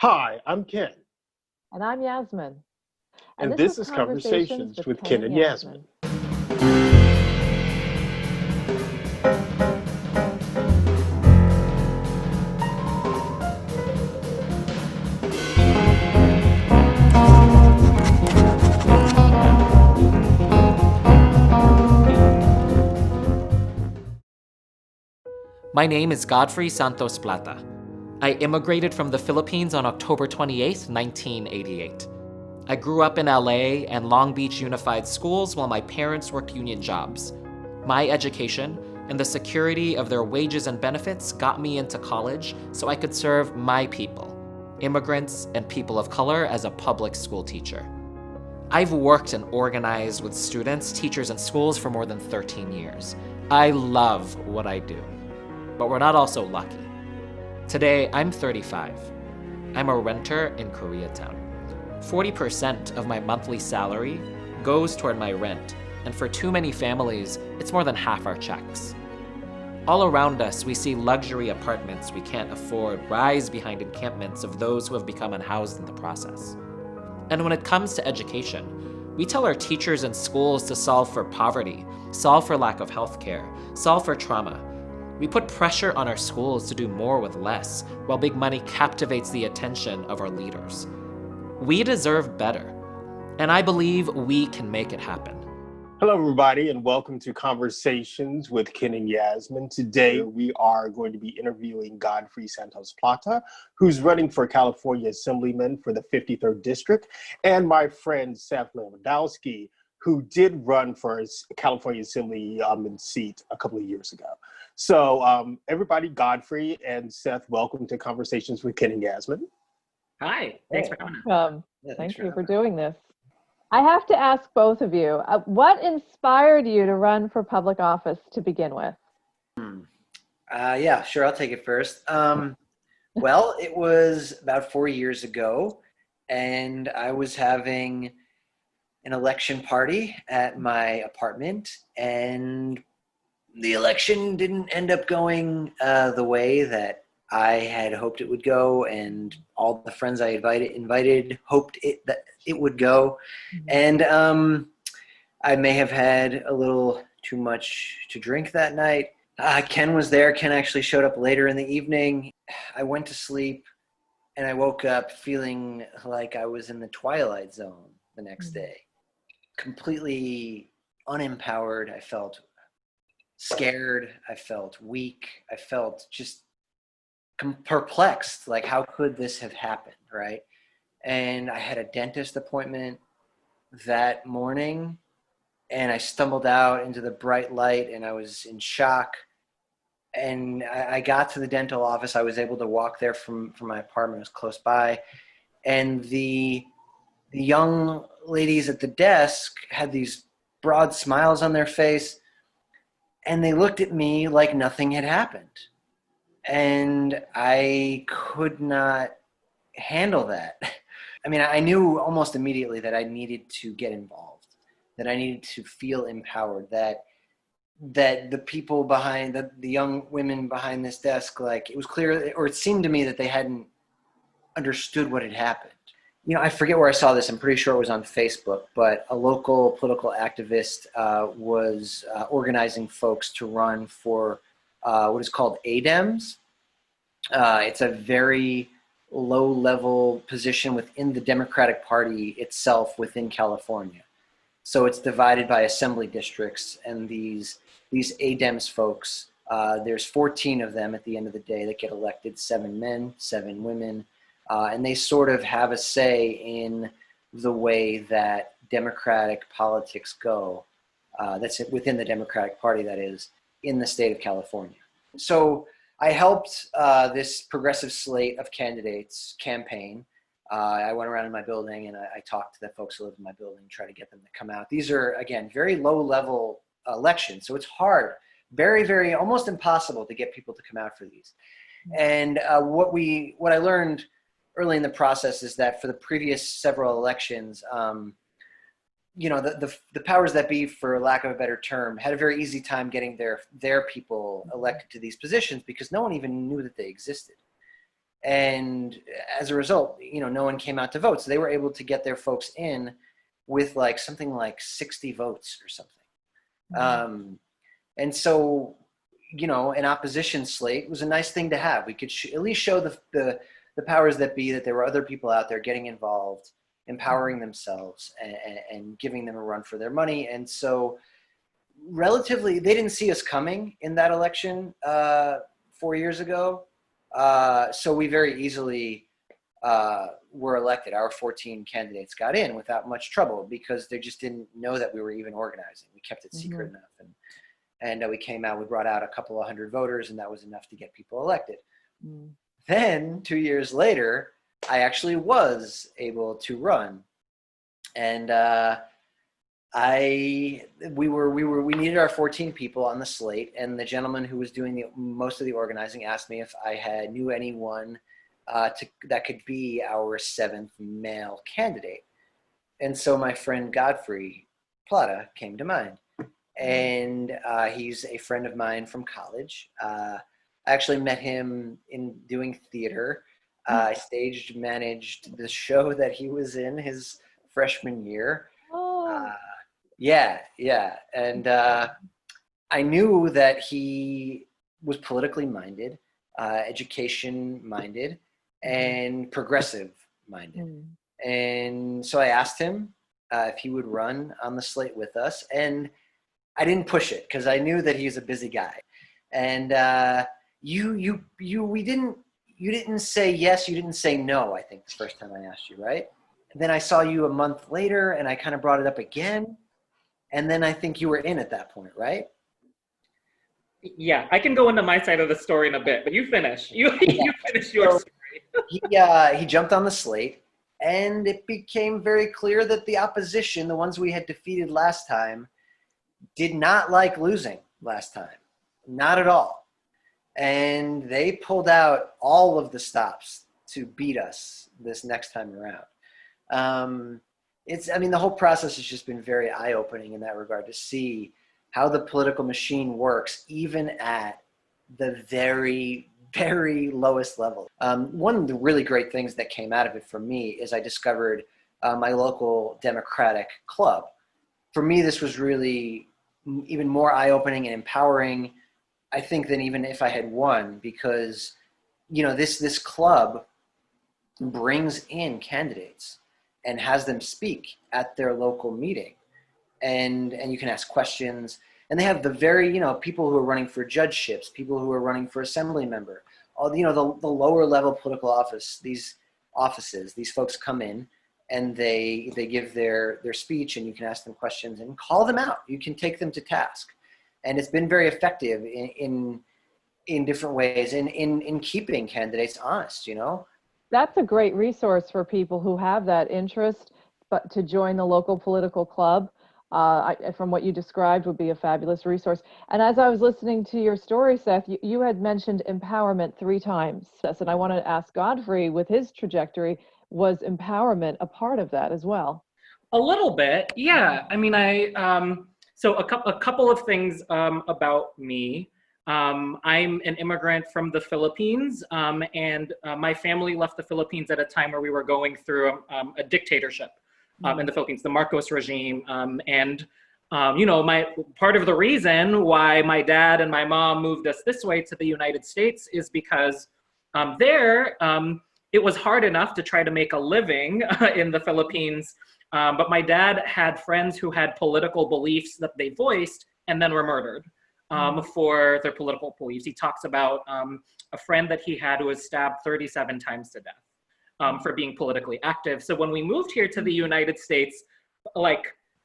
Hi, I'm Ken, And I'm Yasmin. and And this this is is Conversations Conversations with with Ken Ken and and Yasmin. Yasmin. My name is Godfrey Santos Plata. I immigrated from the Philippines on October 28, 1988. I grew up in LA and Long Beach Unified Schools while my parents worked union jobs. My education and the security of their wages and benefits got me into college so I could serve my people, immigrants and people of color, as a public school teacher. I've worked and organized with students, teachers, and schools for more than 13 years. I love what I do. But we're not also lucky. Today, I'm 35. I'm a renter in Koreatown. 40% of my monthly salary goes toward my rent, and for too many families, it's more than half our checks. All around us, we see luxury apartments we can't afford rise behind encampments of those who have become unhoused in the process. And when it comes to education, we tell our teachers and schools to solve for poverty, solve for lack of healthcare, solve for trauma. We put pressure on our schools to do more with less, while big money captivates the attention of our leaders. We deserve better, and I believe we can make it happen. Hello, everybody, and welcome to Conversations with Ken and Yasmin. Today, we are going to be interviewing Godfrey Santos Plata, who's running for California Assemblyman for the 53rd District, and my friend Seth Lewandowski, who did run for his California Assembly seat a couple of years ago. So everybody, Godfrey and Seth, welcome to Conversations with Ken and Yasmin. Hi, thanks for coming. Thank you for doing this. I have to ask both of you, what inspired you to run for public office to begin with? Yeah, sure, I'll take it first. Well, it was about 4 years ago, and I was having an election party at my apartment, and the election didn't end up going the way that I had hoped it would go, and all the friends I invited hoped that it would go. And I may have had a little too much to drink that night. Ken was there. Ken actually showed up later in the evening. I went to sleep, and I woke up feeling like I was in the Twilight Zone the next day. Completely unempowered. I felt scared. I felt weak. I felt just perplexed. Like, how could this have happened, right? And I had a dentist appointment that morning, and I stumbled out into the bright light, and I was in shock. And I got to the dental office. I was able to walk there from my apartment. It was close by. And the young ladies at the desk had these broad smiles on their face, and they looked at me like nothing had happened. And I could not handle that. I mean, I knew almost immediately that I needed to get involved, that I needed to feel empowered, that the people behind, the young women behind this desk, like, it was clear, or it seemed to me that they hadn't understood what had happened. You know, I forget where I saw this. I'm pretty sure it was on Facebook, but a local political activist was organizing folks to run for what is called ADEMS. It's a very low-level position within the Democratic Party itself within California. So it's divided by assembly districts, and these ADEMS folks, there's 14 of them at the end of the day that get elected, 7 men, 7 women, and they sort of have a say in the way that Democratic politics go. That's within the Democratic Party, that is, in the state of California. So I helped this progressive slate of candidates campaign. I went around in my building, and I talked to the folks who live in my building, try to get them to come out. These are, again, very low-level elections, so it's hard, very, very, almost impossible to get people to come out for these. And what I learned early in the process is that for the previous several elections, you know, the powers that be, for lack of a better term, had a very easy time getting their people elected to these positions because no one even knew that they existed. And as a result, no one came out to vote. So they were able to get their folks in with like something like 60 votes or something. And so, an opposition slate was a nice thing to have. We could at least show the powers that be that there were other people out there getting involved, empowering themselves, and giving them a run for their money. And so relatively, they didn't see us coming in that election 4 years ago. So we very easily were elected. Our 14 candidates got in without much trouble because they just didn't know that we were even organizing. We kept it secret enough. And we came out, we brought out a couple of hundred voters, and that was enough to get people elected. Then 2 years later, I actually was able to run. And we needed our 14 people on the slate, and the gentleman who was doing most of the organizing asked me if I knew anyone that could be our 7th male candidate. And so my friend Godfrey Plata came to mind. And he's a friend of mine from college. I actually met him in doing theater. I staged managed the show that he was in his freshman year. Yeah. And I knew that he was politically minded, education minded, and progressive minded. And so I asked him if he would run on the slate with us. And I didn't push it because I knew that he's a busy guy. And you didn't say yes, you didn't say no, I think, the first time I asked you, right? And then I saw you a month later and I kind of brought it up again. And then I think you were in at that point, right? Yeah, I can go into my side of the story in a bit, but you finish. You finish your story. He jumped on the slate, and it became very clear that the opposition, the ones we had defeated last time, did not like losing last time. Not at all. And they pulled out all of the stops to beat us this next time around. The whole process has just been very eye-opening in that regard, to see how the political machine works, even at the very, very lowest level. One of the really great things that came out of it for me is I discovered my local Democratic club. For me, this was really even more eye-opening and empowering, I think, than even if I had won, because, this club brings in candidates and has them speak at their local meeting. And you can ask questions. And they have the very, people who are running for judgeships, people who are running for assembly member, all the lower level political these folks come in and they give their speech, and you can ask them questions and call them out. You can take them to task. And it's been very effective in different ways in keeping candidates honest, That's a great resource for people who have that interest, but to join the local political club, from what you described, would be a fabulous resource. And as I was listening to your story, Seth, you had mentioned empowerment 3 times. And I wanted to ask Godfrey, with his trajectory, was empowerment a part of that as well? A little bit, yeah. So a couple of things about me. I'm an immigrant from the Philippines, and my family left the Philippines at a time where we were going through a dictatorship in the Philippines, the Marcos regime. My part of the reason why my dad and my mom moved us this way to the United States is because it was hard enough to try to make a living in the Philippines. But my dad had friends who had political beliefs that they voiced and then were murdered for their political beliefs. He talks about a friend that he had who was stabbed 37 times to death for being politically active. So when we moved here to the United States,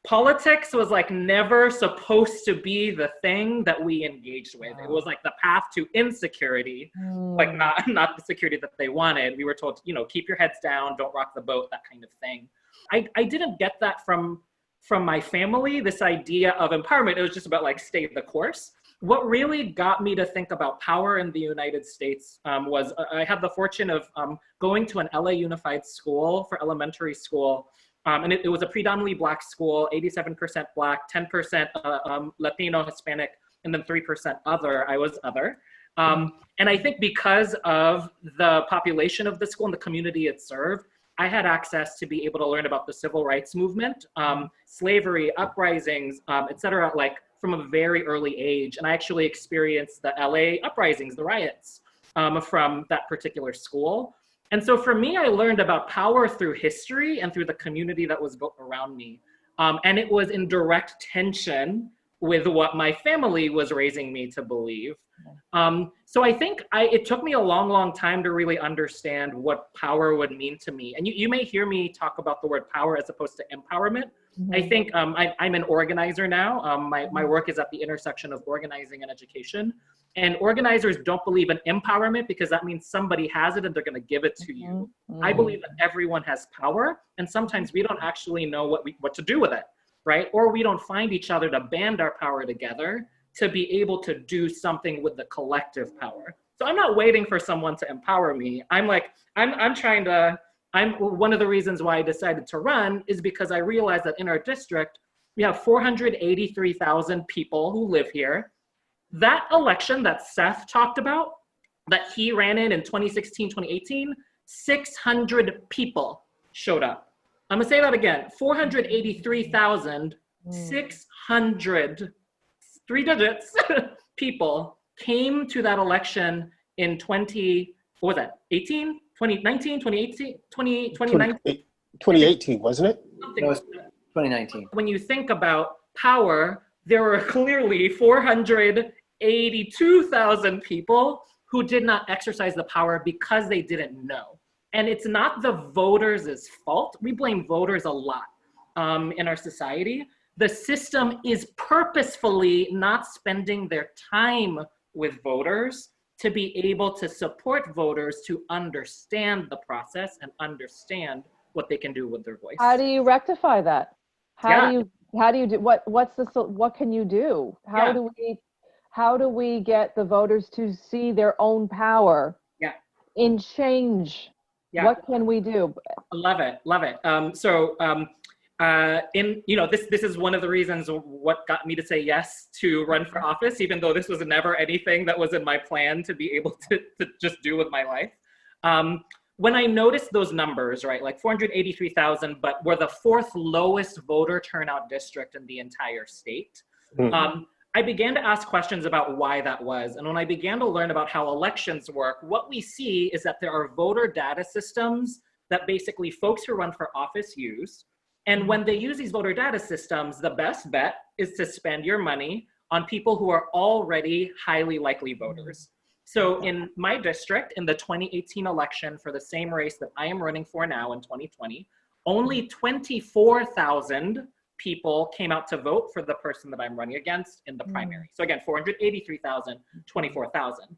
politics was never supposed to be the thing that we engaged with. It was the path to insecurity, not the security that they wanted. We were told, keep your heads down, don't rock the boat, that kind of thing. I didn't get that from my family, this idea of empowerment. It was just about stay the course. What really got me to think about power in the United States was I had the fortune of going to an LA Unified school for elementary school. And it was a predominantly Black school, 87% Black, 10% Latino, Hispanic, and then 3% other. I was other. And I think because of the population of the school and the community it served, I had access to be able to learn about the civil rights movement, slavery, uprisings, et cetera, like from a very early age. And I actually experienced the LA uprisings, the riots, from that particular school. And so for me, I learned about power through history and through the community that was built around me. And it was in direct tension with what my family was raising me to believe. So I think it took me a long, long time to really understand what power would mean to me. And you may hear me talk about the word power as opposed to empowerment. I think I'm an organizer now. My work is at the intersection of organizing and education. And organizers don't believe in empowerment because that means somebody has it and they're going to give it to you. I believe that everyone has power, and sometimes we don't actually know what to do with it, right? Or we don't find each other to band our power together to be able to do something with the collective power. So I'm not waiting for someone to empower me. I'm one of the reasons why I decided to run is because I realized that in our district, we have 483,000 people who live here. That election that Seth talked about, that he ran in 2016, 2018, 600 people showed up. I'm gonna say that again, 483,600, 3 digits, people came to that election in 2018, 2018, wasn't it? It was 2019. When you think about power, there were clearly 482,000 people who did not exercise the power because they didn't know. And it's not the voters' fault. We blame voters a lot in our society. The system is purposefully not spending their time with voters to be able to support voters to understand the process and understand what they can do with their voice. How do you rectify that? How do you do what can you do? How do we get the voters to see their own power in change? What can we do? Love it. This is one of the reasons what got me to say yes to run for office, even though this was never anything that was in my plan to be able to just do with my life. When I noticed those numbers, right, like 483,000, but we're the 4th lowest voter turnout district in the entire state. I began to ask questions about why that was. And when I began to learn about how elections work, what we see is that there are voter data systems that basically folks who run for office use. And when they use these voter data systems, the best bet is to spend your money on people who are already highly likely voters. So in my district, in the 2018 election for the same race that I am running for now in 2020, only 24,000 people came out to vote for the person that I'm running against in the primary. So again, 483,000, 24,000.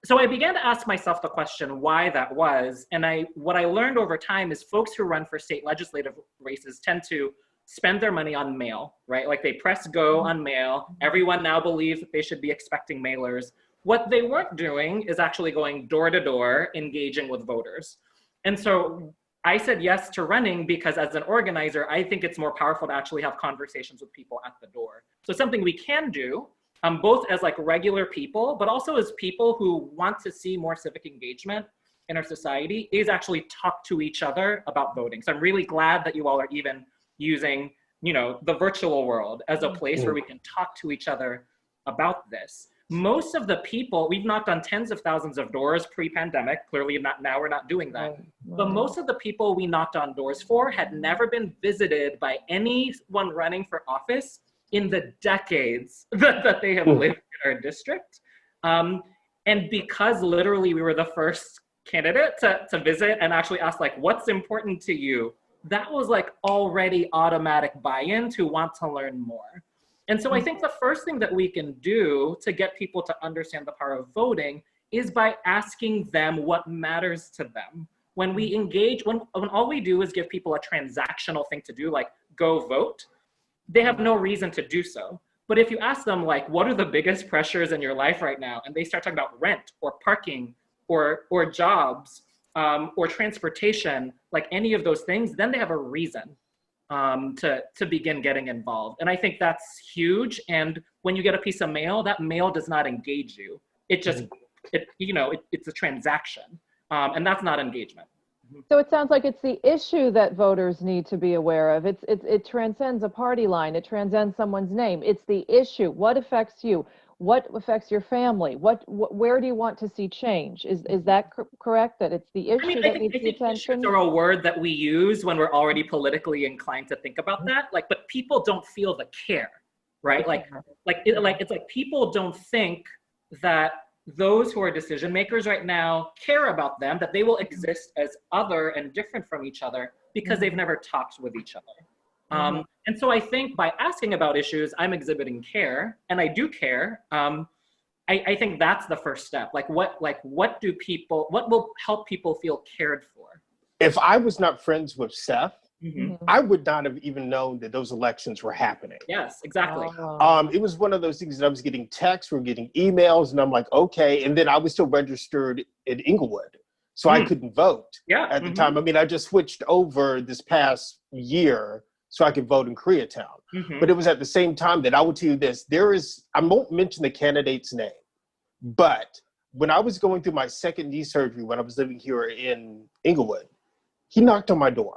So I began to ask myself the question why that was. And what I learned over time is folks who run for state legislative races tend to spend their money on mail, right? Like they press go on mail. Everyone now believes that they should be expecting mailers. What they weren't doing is actually going door to door, engaging with voters. And so I said yes to running because as an organizer, I think it's more powerful to actually have conversations with people at the door. So something we can do, both as like regular people, but also as people who want to see more civic engagement in our society, is actually talk to each other about voting. So I'm really glad that you all are even using, the virtual world as a place where we can talk to each other about this. Most of the people, we've knocked on tens of thousands of doors pre-pandemic, clearly now we're not doing that. But most of the people we knocked on doors for had never been visited by anyone running for office in the decades that they have lived in our district. And because literally we were the first candidate to visit and actually ask like, what's important to you? That was like already automatic buy-in to want to learn more. And so I think the first thing that we can do to get people to understand the power of voting is by asking them what matters to them. When we engage, when all we do is give people a transactional thing to do, like go vote, they have no reason to do so. But if you ask them like, what are the biggest pressures in your life right now? And they start talking about rent or parking or jobs or transportation, like any of those things, then they have a reason to begin getting involved. And I think that's huge. And when you get a piece of mail, that mail does not engage you. It just it's a transaction, and that's not engagement. So it sounds like it's the issue that voters need to be aware of. It transcends a party line. It transcends someone's name. It's the issue. What affects you? What affects your family? Where do you want to see change? Is that correct? That it's the issue that needs the attention? Issues are a word that we use when we're already politically inclined to think about that. Like, but people don't feel the care, right? It's like people don't think that those who are decision makers right now care about them, that they will exist as other and different from each other because they've never talked with each other. And so I think by asking about issues, I'm exhibiting care, and I do care. I think that's the first step. What will help people feel cared for? If I was not friends with Seth, I would not have even known that those elections were happening. Yes, exactly. It was one of those things that I was getting texts, we were getting emails, and I'm like, okay. And then I was still registered in Inglewood, so I couldn't vote at the time. I mean, I just switched over this past year so I could vote in Koreatown. But it was at the same time that I would tell you this, I won't mention the candidate's name, but when I was going through my second knee surgery, when I was living here in Inglewood, he knocked on my door.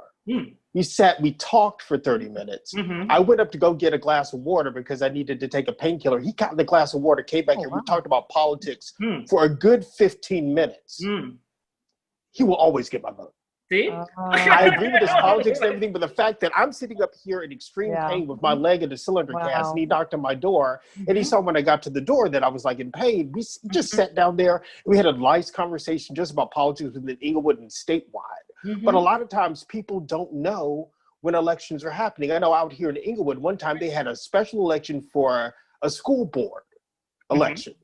We talked for 30 minutes. I went up to go get a glass of water because I needed to take a painkiller. He got the glass of water, came back here. We talked about politics for a good 15 minutes. He will always get my vote. See? I agree with his politics and everything, but the fact that I'm sitting up here in extreme pain with my leg in the cylinder cast, and he knocked on my door, and he saw when I got to the door that I was like in pain. We just sat down there, and we had a nice conversation just about politics within Inglewood and statewide. But a lot of times people don't know when elections are happening. I know out here in Inglewood, one time they had a special election for a school board election.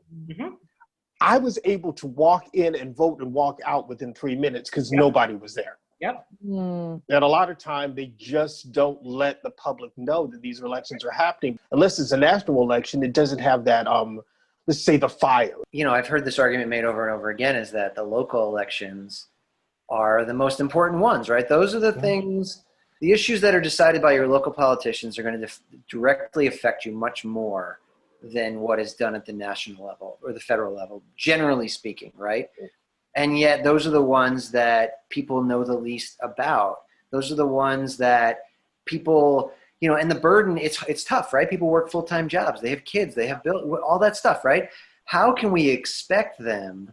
I was able to walk in and vote and walk out within 3 minutes because nobody was there. And a lot of time they just don't let the public know that these elections are happening. Unless it's a national election, it doesn't have that, let's say, the fire. I've heard this argument made over and over again, is that the local elections are the most important ones, right? Those are the things, the issues that are decided by your local politicians are going to directly affect you much more than what is done at the national level or the federal level, generally speaking, right? And yet those are the ones that people know the least about. Those are the ones that people, and the burden, it's tough, right? People work full-time jobs. They have kids, they have bills, all that stuff, right? How can we expect them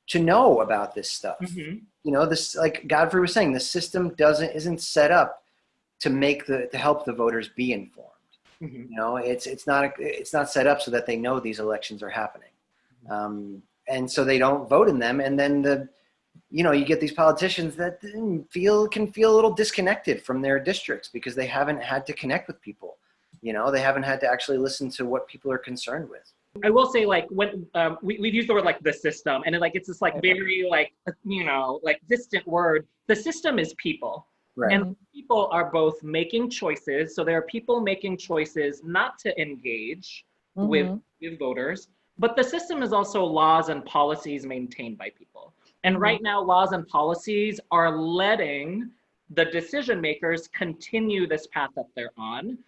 to know about this stuff? This, like Godfrey was saying, the system isn't set up to help the voters be informed. It's not set up so that they know these elections are happening, and so they don't vote in them. And then you get these politicians that can feel a little disconnected from their districts because they haven't had to connect with people. They haven't had to actually listen to what people are concerned with. I will say, when we've used the word the system, and it's this very distant word. The system is people. Right. And people are both making choices. So there are people making choices not to engage with voters, but the system is also laws and policies maintained by people. And right now, laws and policies are letting the decision makers continue this path that they're on.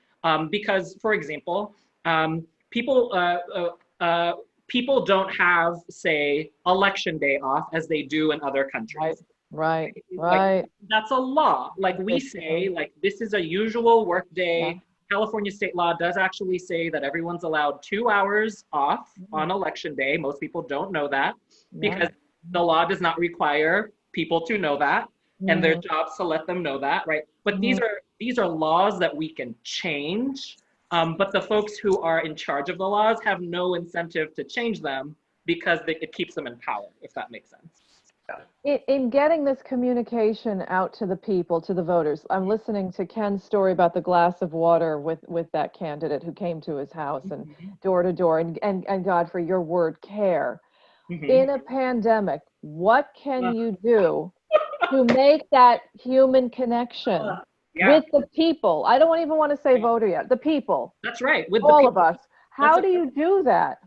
Because, for example, people don't have, say, election day off as they do in other countries. Right. That's a law. We say, this is a usual work day. California state law does actually say that everyone's allowed 2 hours off on election day. Most people don't know that because the law does not require people to know that, and their jobs to let them know that, right? But these are laws that we can change. But the folks who are in charge of the laws have no incentive to change them because it keeps them in power, if that makes sense. In getting this communication out to the people, to the voters, I'm listening to Ken's story about the glass of water with that candidate who came to his house and door to door, and Godfrey, your word, care. In a pandemic, what can you do to make that human connection with the people? I don't even want to say voter yet, the people. That's right. With all of us. How do you do that?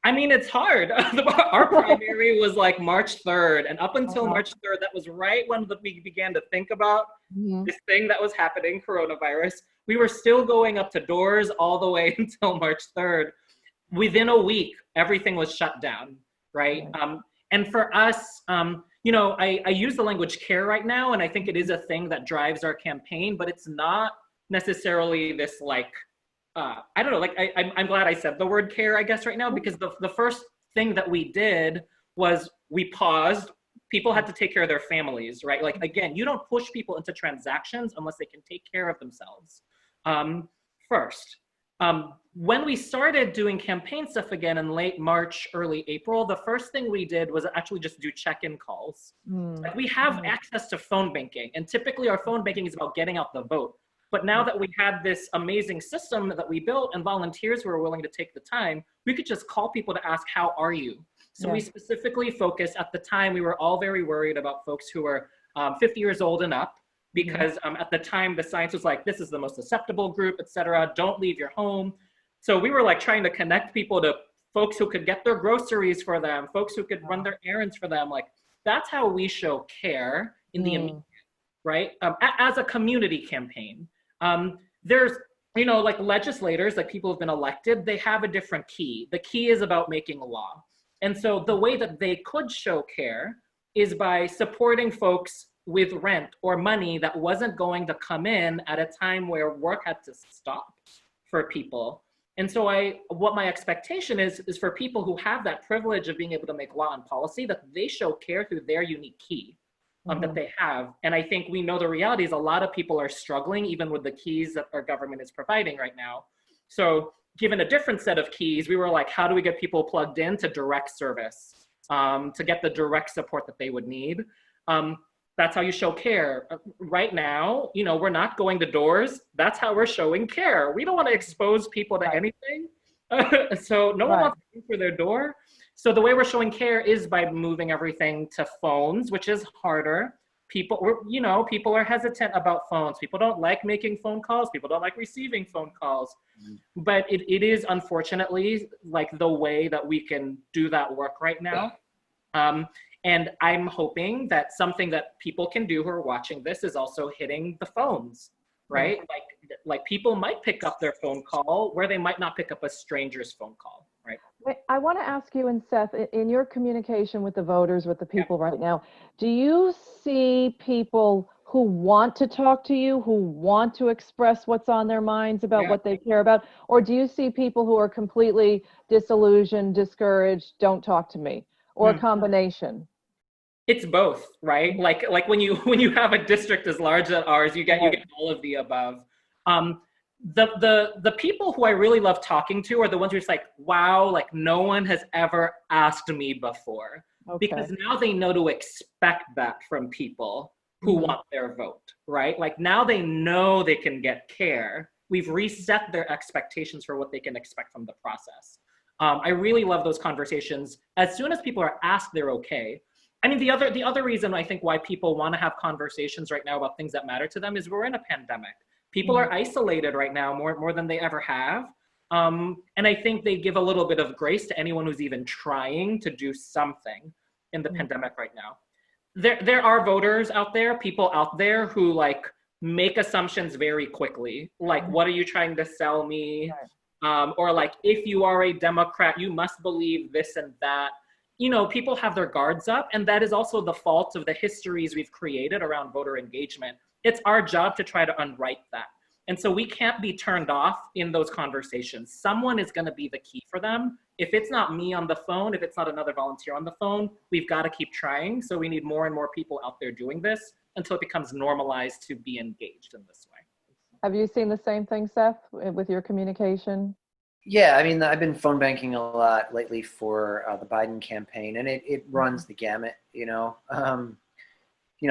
I mean, it's hard. Our primary was March 3rd. And up until March 3rd, that was right when we began to think about this thing that was happening, coronavirus. We were still going up to doors all the way until March 3rd. Within a week, everything was shut down. right? And for us, you know, I use the language care right now, and I think it is a thing that drives our campaign, but it's not necessarily this like, I don't know, like I'm glad I said the word care, I guess, right now, because the first thing that we did was we paused. People had to take care of their families, right? Like, again, you don't push people into transactions unless they can take care of themselves first. When we started doing campaign stuff again in late March, early April, the first thing we did was actually just do check-in calls. Like, we have access to phone banking, and typically our phone banking is about getting out the vote. But now that we had this amazing system that we built and volunteers who were willing to take the time, we could just call people to ask, how are you? So we specifically focused, at the time, we were all very worried about folks who were 50 years old and up, because at the time the science was like, this is the most susceptible group, et cetera, don't leave your home. So we were like trying to connect people to folks who could get their groceries for them, folks who could run their errands for them. Like, that's how we show care in the immediate, right? As a community campaign. There's, you know, like legislators, like people who've been elected, they have a different key. The key is about making a law. And so the way that they could show care is by supporting folks with rent or money that wasn't going to come in at a time where work had to stop for people. And so what my expectation is for people who have that privilege of being able to make law and policy, that they show care through their unique key that they have. And I think we know the reality is a lot of people are struggling even with the keys that our government is providing right now. So given a different set of keys, we were like, how do we get people plugged in to direct service, to get the direct support that they would need? That's how you show care. Right now, you know, we're not going to doors. That's how we're showing care. We don't want to expose people to anything. So no one wants to answer their door. So the way we're showing care is by moving everything to phones, which is harder. People are hesitant about phones. People don't like making phone calls. People don't like receiving phone calls. But it is unfortunately like the way that we can do that work right now. And I'm hoping that something that people can do who are watching this is also hitting the phones, right? Like people might pick up their phone call where they might not pick up a stranger's phone call, right? I want to ask you, and Seth, in your communication with the voters, with the people right now, do you see people who want to talk to you, who want to express what's on their minds about what they care about? Or do you see people who are completely disillusioned, discouraged, don't talk to me, or a combination? It's both, right? Like when you have a district as large as ours, you get all of the above. The people who I really love talking to are the ones who are just like, wow, like no one has ever asked me before. Because now they know to expect that from people who want their vote, right? Like now they know they can get care. We've reset their expectations for what they can expect from the process. I really love those conversations. As soon as people are asked, they're okay. I mean, the other reason I think why people want to have conversations right now about things that matter to them is we're in a pandemic. People are isolated right now more than they ever have. And I think they give a little bit of grace to anyone who's even trying to do something in the pandemic right now. There are voters out there, people out there who like make assumptions very quickly. Like, what are you trying to sell me? Or like, if you are a Democrat, you must believe this and that. You know, people have their guards up, and that is also the fault of the histories we've created around voter engagement. It's our job to try to unwrite that. And so we can't be turned off in those conversations. Someone is going to be the key for them. If it's not me on the phone, if it's not another volunteer on the phone, we've got to keep trying. So we need more and more people out there doing this until it becomes normalized to be engaged in this way. Have you seen the same thing, Seth, with your communication? Yeah, I mean, I've been phone banking a lot lately for the Biden campaign, and it runs the gamut, you know.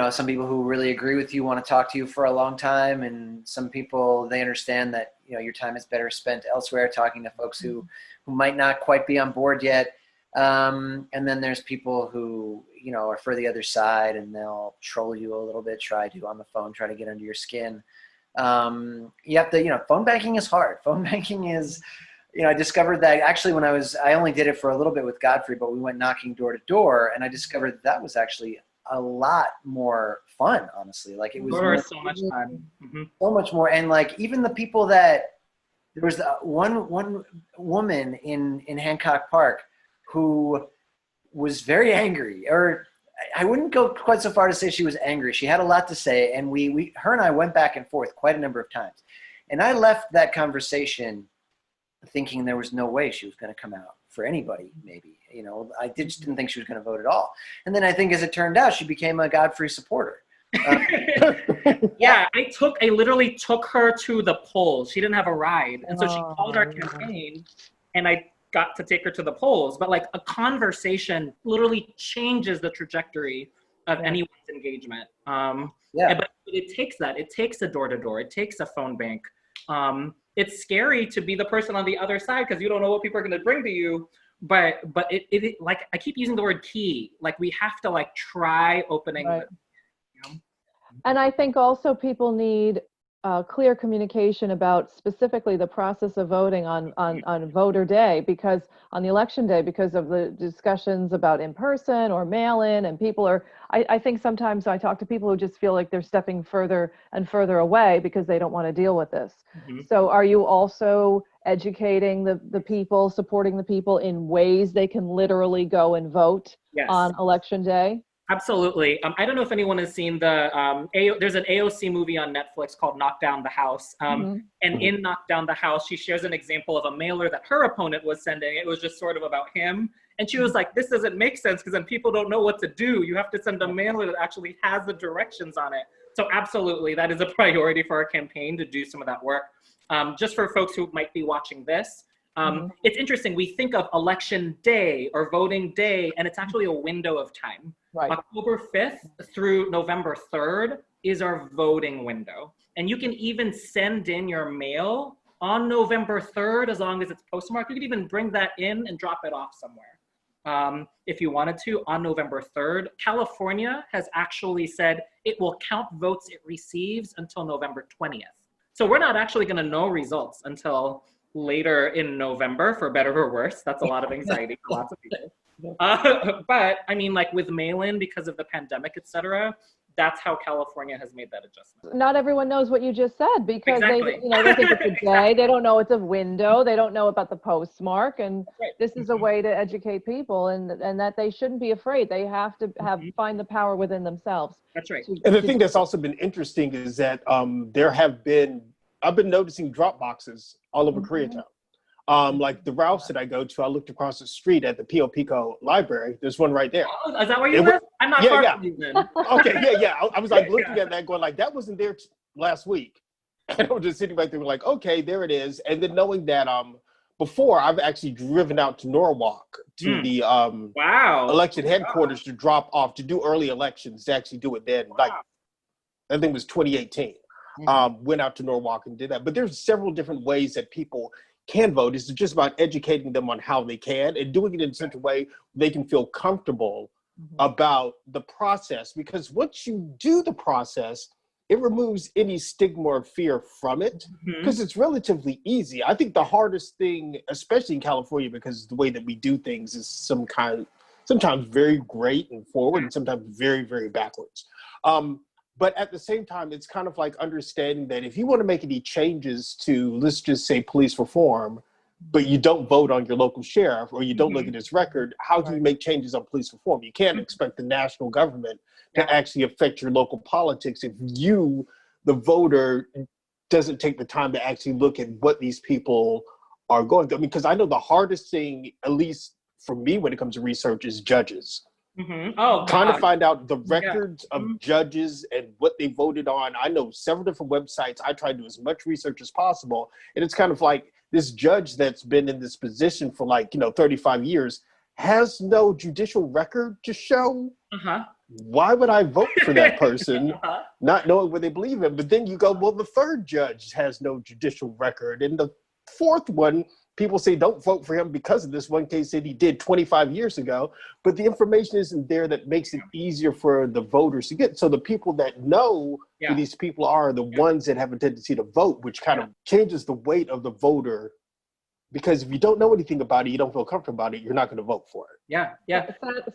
Some people who really agree with you want to talk to you for a long time, and some people, they understand that, you know, your time is better spent elsewhere talking to folks who might not quite be on board yet. And then there's people who, you know, are for the other side, and they'll troll you a little bit, try to on the phone, try to get under your skin. You have to, you know, phone banking is hard. Phone banking is, you know, I discovered that actually when I only did it for a little bit with Godfrey, but we went knocking door to door, and I discovered that was actually a lot more fun, honestly. Like it was so much fun. So much more. And like even the people that, there was one woman in Hancock Park who was very angry, or I wouldn't go quite so far to say she was angry. She had a lot to say, and her and I went back and forth quite a number of times. And I left that conversation thinking there was no way she was going to come out for anybody, maybe. You know, I just didn't think she was going to vote at all. And then I think, as it turned out, she became a Godfrey supporter. Yeah, I literally took her to the polls. She didn't have a ride. And so she called our campaign, and I got to take her to the polls. But like, a conversation literally changes the trajectory of anyone's engagement. But it takes that. It takes a door-to-door. It takes a phone bank. It's scary to be the person on the other side because you don't know what people are going to bring to you. But it like, I keep using the word key. Like, we have to like try opening. Right. And I think also people need clear communication about specifically the process of voting on voter day, because on the election day, because of the discussions about in person or mail in, and people are, I think sometimes I talk to people who just feel like they're stepping further and further away because they don't want to deal with this. So are you also educating the people, supporting the people in ways they can literally go and vote on election day? Absolutely. I don't know if anyone has seen there's an AOC movie on Netflix called Knock Down the House. And in Knock Down the House, she shares an example of a mailer that her opponent was sending. It was just sort of about him. And she was like, this doesn't make sense because then people don't know what to do. You have to send a mailer that actually has the directions on it. So absolutely, that is a priority for our campaign to do some of that work. Just for folks who might be watching this, it's interesting. We think of election day or voting day, and it's actually a window of time. Right. October 5th through November 3rd is our voting window. And you can even send in your mail on November 3rd, as long as it's postmarked. You could even bring that in and drop it off somewhere if you wanted to on November 3rd. California has actually said it will count votes it receives until November 20th. So we're not actually going to know results until later in November, for better or worse. That's a lot of anxiety for lots of people. But I mean, like with mail-in, because of the pandemic, et cetera, that's how California has made that adjustment. Not everyone knows what you just said because exactly. they think it's a day. They don't know it's a window. They don't know about the postmark. And this is a way to educate people, and that they shouldn't be afraid. They have to find the power within themselves. That's right. And the thing that's also been interesting is that I've been noticing drop boxes all over Koreatown. Like the routes that I go to, I looked across the street at the Pio Pico Library. There's one right there. Oh, is that where you live? I'm not far from you then. Okay, I was like looking at that going like, that wasn't there last week. And I was just sitting right there like, okay, there it is. And then knowing that before, I've actually driven out to Norwalk to the election headquarters to drop off, to do early elections, to actually do it then. Like, I think it was 2018. Went out to Norwalk and did that. But there's several different ways that people can vote. It's just about educating them on how they can and doing it in such a way they can feel comfortable about the process. Because once you do the process, it removes any stigma or fear from it, because it's relatively easy. I think the hardest thing, especially in California, because the way that we do things is sometimes very great and forward and sometimes very, very backwards. But at the same time, it's kind of like understanding that if you want to make any changes to, let's just say, police reform, but you don't vote on your local sheriff or you don't look at his record, how do you make changes on police reform? You can't expect the national government to actually affect your local politics if you, the voter, doesn't take the time to actually look at what these people are going through. I mean, because I know the hardest thing, at least for me when it comes to research, is judges. Trying to find out the records of judges and what they voted on. I know several different websites. I try to do as much research as possible. And it's kind of like this judge that's been in this position for 35 years has no judicial record to show. Why would I vote for that person, not knowing what they believe in? But then you go, well, the third judge has no judicial record. And the fourth one, people say don't vote for him because of this one case that he did 25 years ago, but the information isn't there that makes it easier for the voters to get. So the people that know who these people are the ones that have a tendency to vote, which kind of changes the weight of the voter, because if you don't know anything about it, you don't feel comfortable about it, you're not going to vote for it.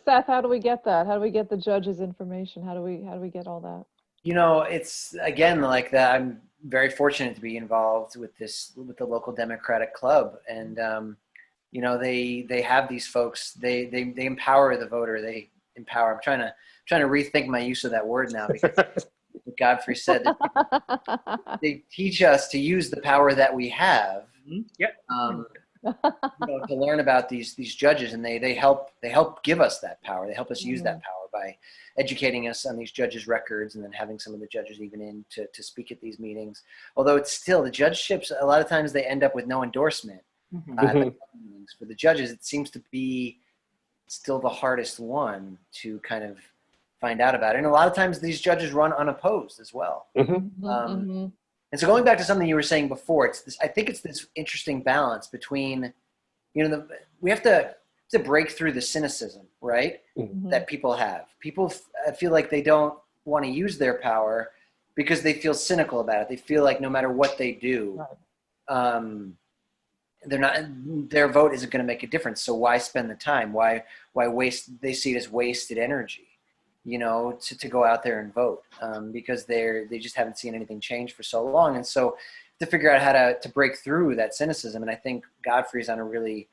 Seth, how do we get that? How do we get the judge's information? How do we get all that? It's again like that. I'm very fortunate to be involved with the local Democratic club. And, You know, they have these folks. They empower the voter. They empower. I'm trying to rethink my use of that word now, because Godfrey said that they teach us to use the power that we have. Yep. To learn about these judges, and they help give us that power. They help us use that power by educating us on these judges' records, and then having some of the judges even in to speak at these meetings. Although it's still, the judgeships, a lot of times they end up with no endorsement. For the judges, it seems to be still the hardest one to kind of find out about it. And a lot of times these judges run unopposed as well. And so going back to something you were saying before, I think it's this interesting balance between, we have to break through the cynicism, right? That people have. People feel like they don't want to use their power because they feel cynical about it. They feel like no matter what they do, their vote isn't going to make a difference. So why spend the time? Why waste? They see it as wasted energy, to go out there and vote, because they just haven't seen anything change for so long. And so to figure out how to break through that cynicism. And I think Godfrey's on a really,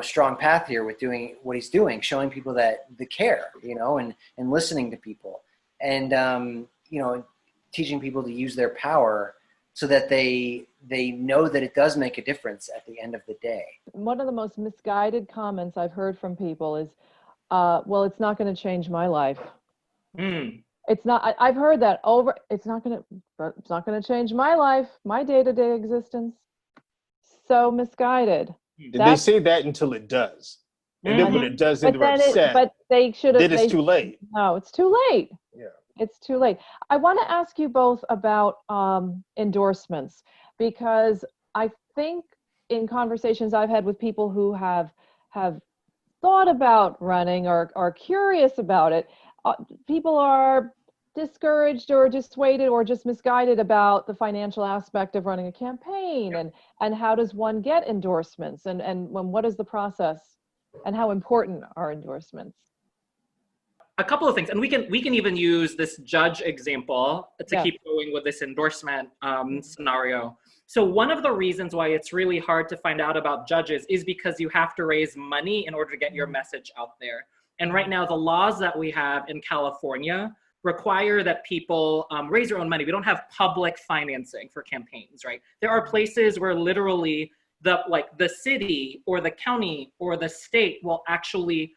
strong path here with doing what he's doing, showing people that the care, and listening to people, and, teaching people to use their power so that they know that it does make a difference at the end of the day. One of the most misguided comments I've heard from people is, well, it's not going to change my life. It's not. I've heard that over. It's not going to change my life, my day-to-day existence. So misguided. They say that until it does, and then when it doesn't, they're upset. But they should have. Then it's too late. No, it's too late. Yeah, it's too late. I want to ask you both about endorsements, because I think in conversations I've had with people who have thought about running or are curious about it, people are discouraged or dissuaded or just misguided about the financial aspect of running a campaign, and how does one get endorsements, and what is the process, and how important are endorsements? A couple of things, and we can even use this judge example to keep going with this endorsement scenario. So one of the reasons why it's really hard to find out about judges is because you have to raise money in order to get your message out there. And right now, the laws that we have in California require that people raise their own money. We don't have public financing for campaigns, right? There are places where literally the city or the county or the state will actually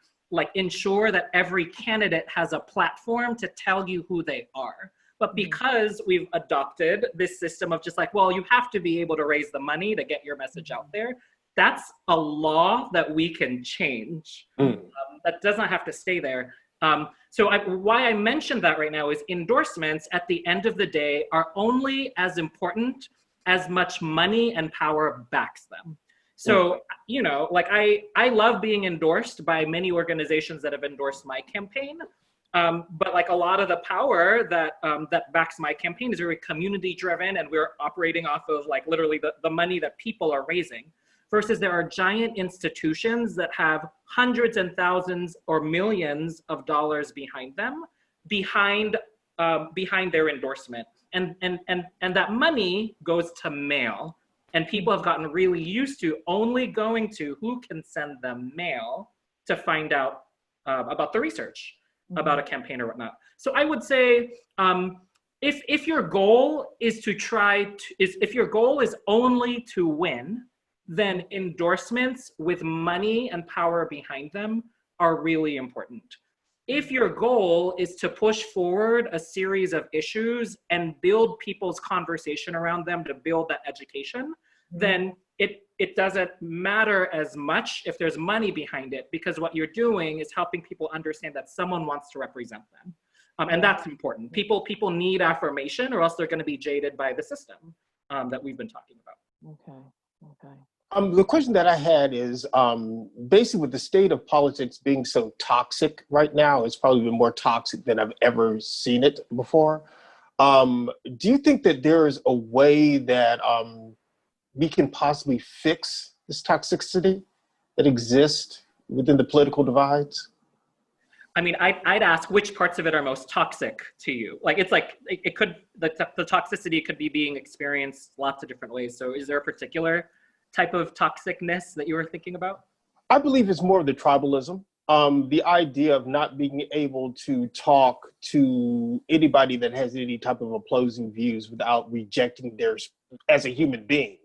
ensure that every candidate has a platform to tell you who they are. But because we've adopted this system of just you have to be able to raise the money to get your message out there, that's a law that we can change. That doesn't have to stay there. Why I mentioned that right now is endorsements at the end of the day are only as important as much money and power backs them. So, I love being endorsed by many organizations that have endorsed my campaign. But a lot of the power that backs my campaign is very community driven, and we're operating off of literally the money that people are raising. Versus there are giant institutions that have hundreds and thousands or millions of dollars behind them, behind their endorsement. And that money goes to mail. And people have gotten really used to only going to who can send them mail to find out about the research about a campaign or whatnot. So I would say, if your goal is if your goal is only to win, then endorsements with money and power behind them are really important. If your goal is to push forward a series of issues and build people's conversation around them to build that education, then it doesn't matter as much if there's money behind it, because what you're doing is helping people understand that someone wants to represent them. And that's important. People need affirmation, or else they're going to be jaded by the system that we've been talking about. Okay. The question that I had is basically, with the state of politics being so toxic right now, it's probably been more toxic than I've ever seen it before. Do you think that there is a way that we can possibly fix this toxicity that exists within the political divides? I mean, I'd ask which parts of it are most toxic to you. The toxicity could be being experienced lots of different ways. So is there a particular type of toxicness that you were thinking about? I believe it's more of the tribalism. The idea of not being able to talk to anybody that has any type of opposing views without rejecting theirs as a human being,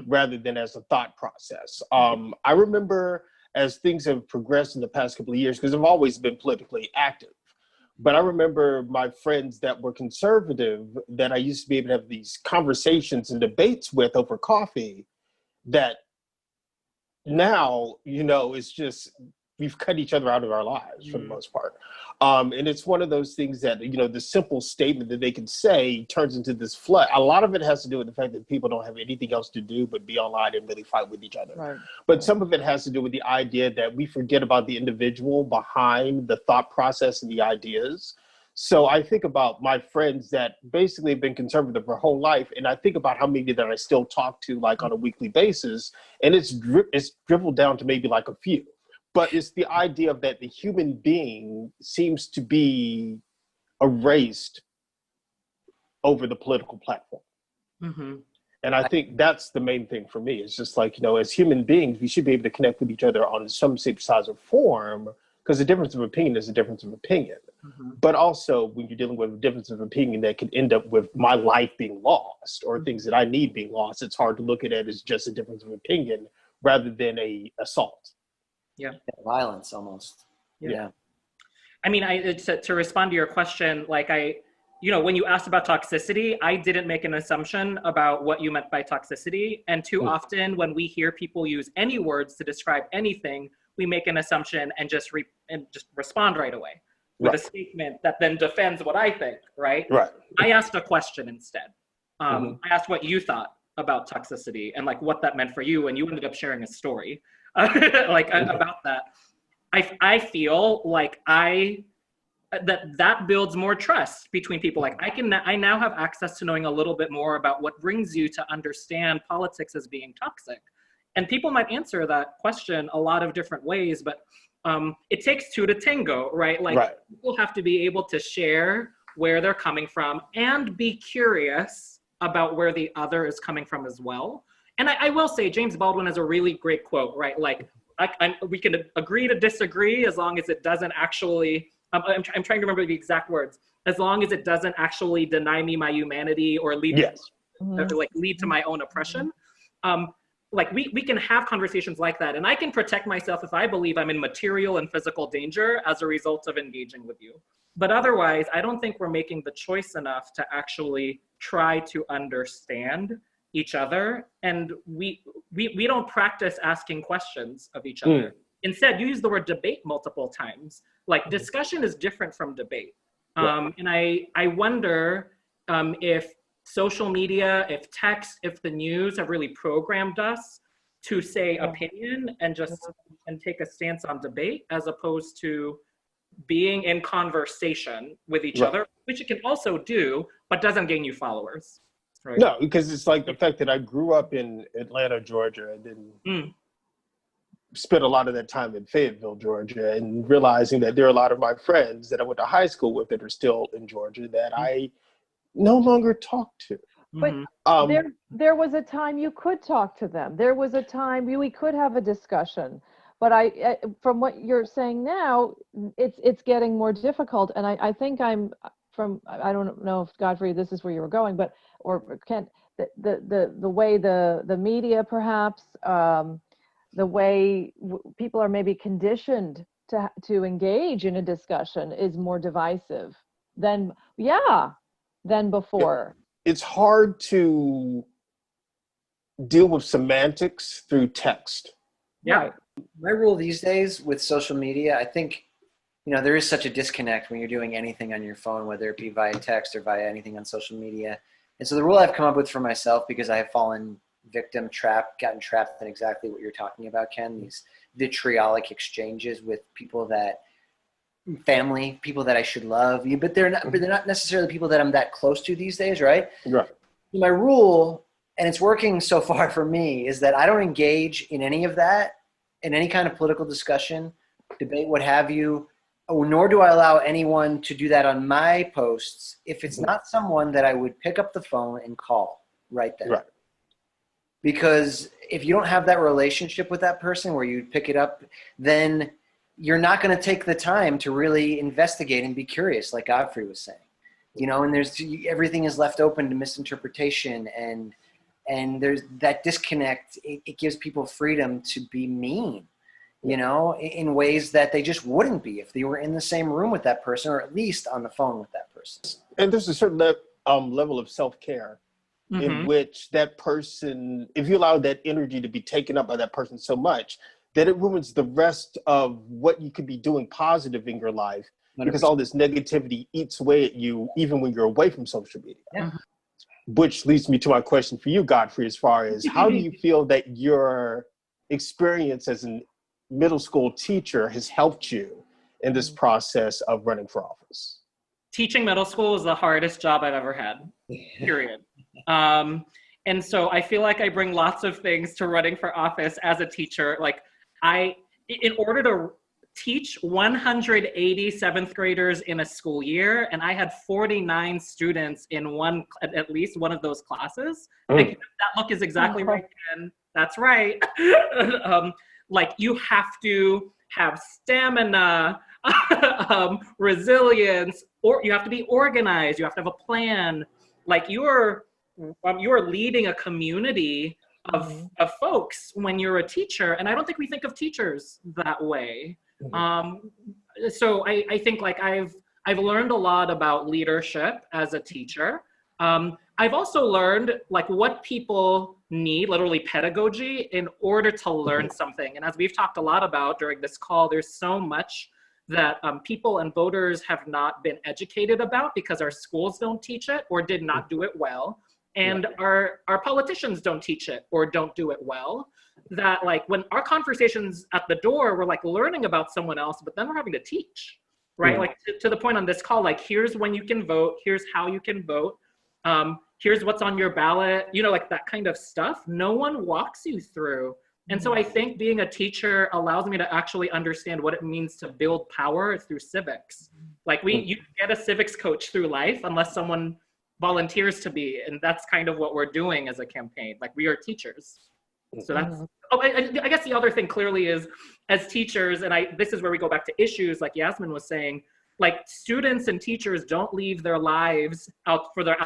rather than as a thought process. I remember as things have progressed in the past couple of years, because I've always been politically active, but I remember my friends that were conservative that I used to be able to have these conversations and debates with over coffee that now, it's just, we've cut each other out of our lives for the most part. And it's one of those things that, the simple statement that they can say turns into this flood. A lot of it has to do with the fact that people don't have anything else to do but be online and really fight with each other. Right. But some of it has to do with the idea that we forget about the individual behind the thought process and the ideas. So I think about my friends that basically have been conservative their whole life, and I think about how many that I still talk to like on a weekly basis, and it's dribbled down to maybe like a few. But it's the idea of that the human being seems to be erased over the political platform. And I think that's the main thing for me. It's just like, as human beings, we should be able to connect with each other on some shape, size, or form, because a difference of opinion is a difference of opinion. But also, when you're dealing with a difference of opinion that can end up with my life being lost or things that I need being lost, it's hard to look at it as just a difference of opinion rather than a assault. Yeah, violence almost. Yeah. I mean, to respond to your question, like when you asked about toxicity, I didn't make an assumption about what you meant by toxicity. And too often when we hear people use any words to describe anything, we make an assumption and just respond right away with a statement that then defends what I think, right? Right. I asked a question instead. I asked what you thought about toxicity and like what that meant for you, and you ended up sharing a story about that. I feel like that builds more trust between people. Like I now have access to knowing a little bit more about what brings you to understand politics as being toxic. And people might answer that question a lot of different ways, but it takes two to tango, right? People have to be able to share where they're coming from and be curious about where the other is coming from as well. And I will say, James Baldwin has a really great quote, right? Like, we can agree to disagree as long as it doesn't actually, I'm trying to remember the exact words, as long as it doesn't actually deny me my humanity or lead to my own oppression. We can have conversations like that, and I can protect myself if I believe I'm in material and physical danger as a result of engaging with you. But otherwise, I don't think we're making the choice enough to actually try to understand each other, and we don't practice asking questions of each other. Instead, you use the word debate multiple times. Like, discussion is different from debate. And I wonder if social media, if text, if the news have really programmed us to say opinion and take a stance on debate, as opposed to being in conversation with each other, which it can also do, but doesn't gain you followers. Right? No, because it's like the fact that I grew up in Atlanta, Georgia, and then spent a lot of that time in Fayetteville, Georgia, and realizing that there are a lot of my friends that I went to high school with that are still in Georgia that I no longer talk to. But there was a time you could talk to them. There was a time we could have a discussion. But I from what you're saying now, it's getting more difficult. And I think I don't know if Godfrey, this is where you were going, but or Ken, the way the media perhaps, the way people are maybe conditioned to engage in a discussion is more divisive than before. It's hard to deal with semantics through text. Yeah. Right. My rule these days with social media, I think, there is such a disconnect when you're doing anything on your phone, whether it be via text or via anything on social media. And so the rule I've come up with for myself, because I have gotten trapped in exactly what you're talking about, Ken, these vitriolic exchanges with people family, people that I should love, but they're not necessarily people that I'm that close to these days, right? Right. My rule, and it's working so far for me, is that I don't engage in any of that, in any kind of political discussion, debate, what have you, nor do I allow anyone to do that on my posts if it's not someone that I would pick up the phone and call right then. Right. because if you don't have that relationship with that person where you pick it up, then you're not going to take the time to really investigate and be curious, like Godfrey was saying, you know, and everything is left open to misinterpretation, and there's that disconnect. It gives people freedom to be mean, you know, in ways that they just wouldn't be if they were in the same room with that person, or at least on the phone with that person. And there's a certain level of self-care in which that person, if you allow that energy to be taken up by that person so much, that it ruins the rest of what you could be doing positive in your life, 100%. Because all this negativity eats away at you, even when you're away from social media. Yeah. Which leads me to my question for you, Godfrey, as far as how do you feel that your experience as a middle school teacher has helped you in this process of running for office? Teaching middle school is the hardest job I've ever had, period. And so I feel like I bring lots of things to running for office as a teacher. Like in order to teach 180 seventh graders in a school year, and I had 49 students in at least one of those classes. That look is exactly right, Ken. That's right. Like you have to have stamina, resilience, or you have to be organized. You have to have a plan. Like you are leading a community of folks when you're a teacher, and I don't think we think of teachers that way. So I think like I've learned a lot about leadership as a teacher. I've also learned like what people need, literally pedagogy, in order to learn something. And as we've talked a lot about during this call, there's so much that people and voters have not been educated about because our schools don't teach it or did not do it well. And our politicians don't teach it or don't do it well. That like when our conversations at the door, we're like learning about someone else, but then we're having to teach, right? Like to the point on this call, like here's when you can vote, here's how you can vote, here's what's on your ballot, you know, like that kind of stuff. No one walks you through. And so I think being a teacher allows me to actually understand what it means to build power through civics. Like you get a civics coach through life unless someone volunteers to be, and that's kind of what we're doing as a campaign. Like we are teachers. So that's, I guess the other thing clearly is as teachers, and this is where we go back to issues like Yasmine was saying, like students and teachers don't leave their lives their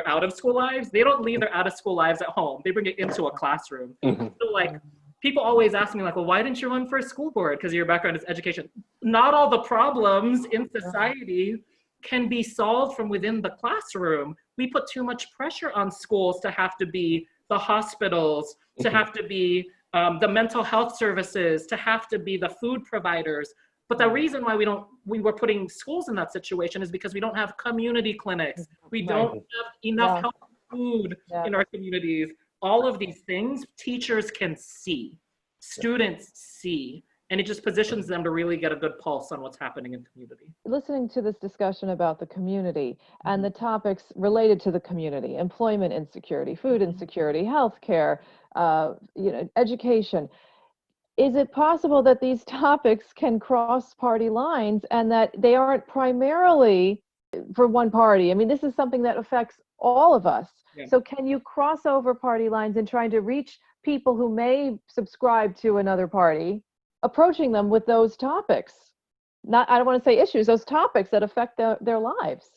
out of school lives. They don't leave their out of school lives at home. They bring it into a classroom. So like people always ask me like, well, why didn't you run for a school board? Because your background is education. Not all the problems in society can be solved from within the classroom. We put too much pressure on schools to have to be the hospitals, to have to be the mental health services, to have to be the food providers. But the reason why we were putting schools in that situation is because we don't have community clinics. We don't have enough healthy food in our communities. All of these things teachers can see, students see, and it just positions them to really get a good pulse on what's happening in the community. Listening to this discussion about the community and the topics related to the community, employment insecurity, food insecurity, healthcare, education, is it possible that these topics can cross party lines and that they aren't primarily for one party? I mean, this is something that affects all of us. Yeah. So can you cross over party lines in trying to reach people who may subscribe to another party, approaching them with those topics? I don't want to say issues, those topics that affect their lives,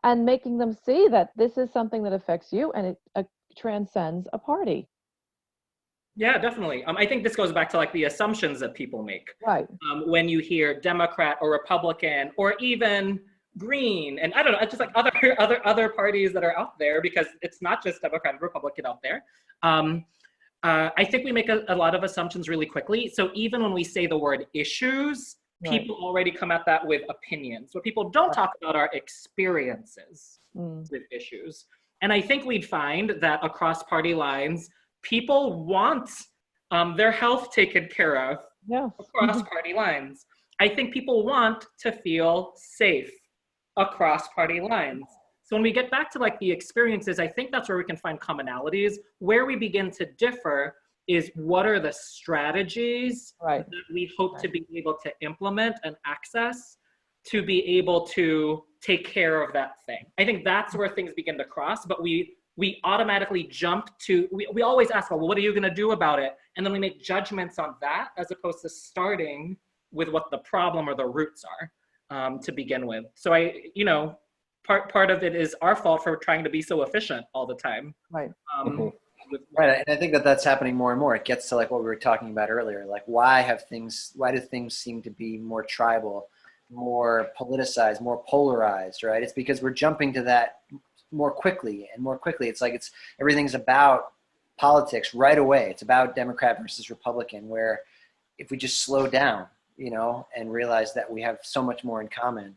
and making them see that this is something that affects you and it transcends a party. Yeah, definitely. I think this goes back to like the assumptions that people make. Right. When you hear Democrat or Republican or even Green, and I don't know, it's just like other parties that are out there, because it's not just Democrat and Republican out there. I think we make a lot of assumptions really quickly. So even when we say the word issues, people already come at that with opinions. What people don't talk about are experiences with issues. And I think we'd find that across party lines, people want their health taken care of across party lines. I think people want to feel safe across party lines. So when we get back to like the experiences, I think that's where we can find commonalities. Where we begin to differ is what are the strategies that we hope to be able to implement and access to be able to take care of that thing. I think that's where things begin to cross, but we we automatically jump to, we always ask, well, what are you going to do about it? And then we make judgments on that as opposed to starting with what the problem or the roots are to begin with. So part of it is our fault for trying to be so efficient all the time. Right. Right, and I think that that's happening more and more. It gets to like what we were talking about earlier. Like, why do things seem to be more tribal, more politicized, more polarized? Right? It's because we're jumping to that more quickly and more quickly. It's like everything's about politics right away. It's about Democrat versus Republican. Where if we just slow down, and realize that we have so much more in common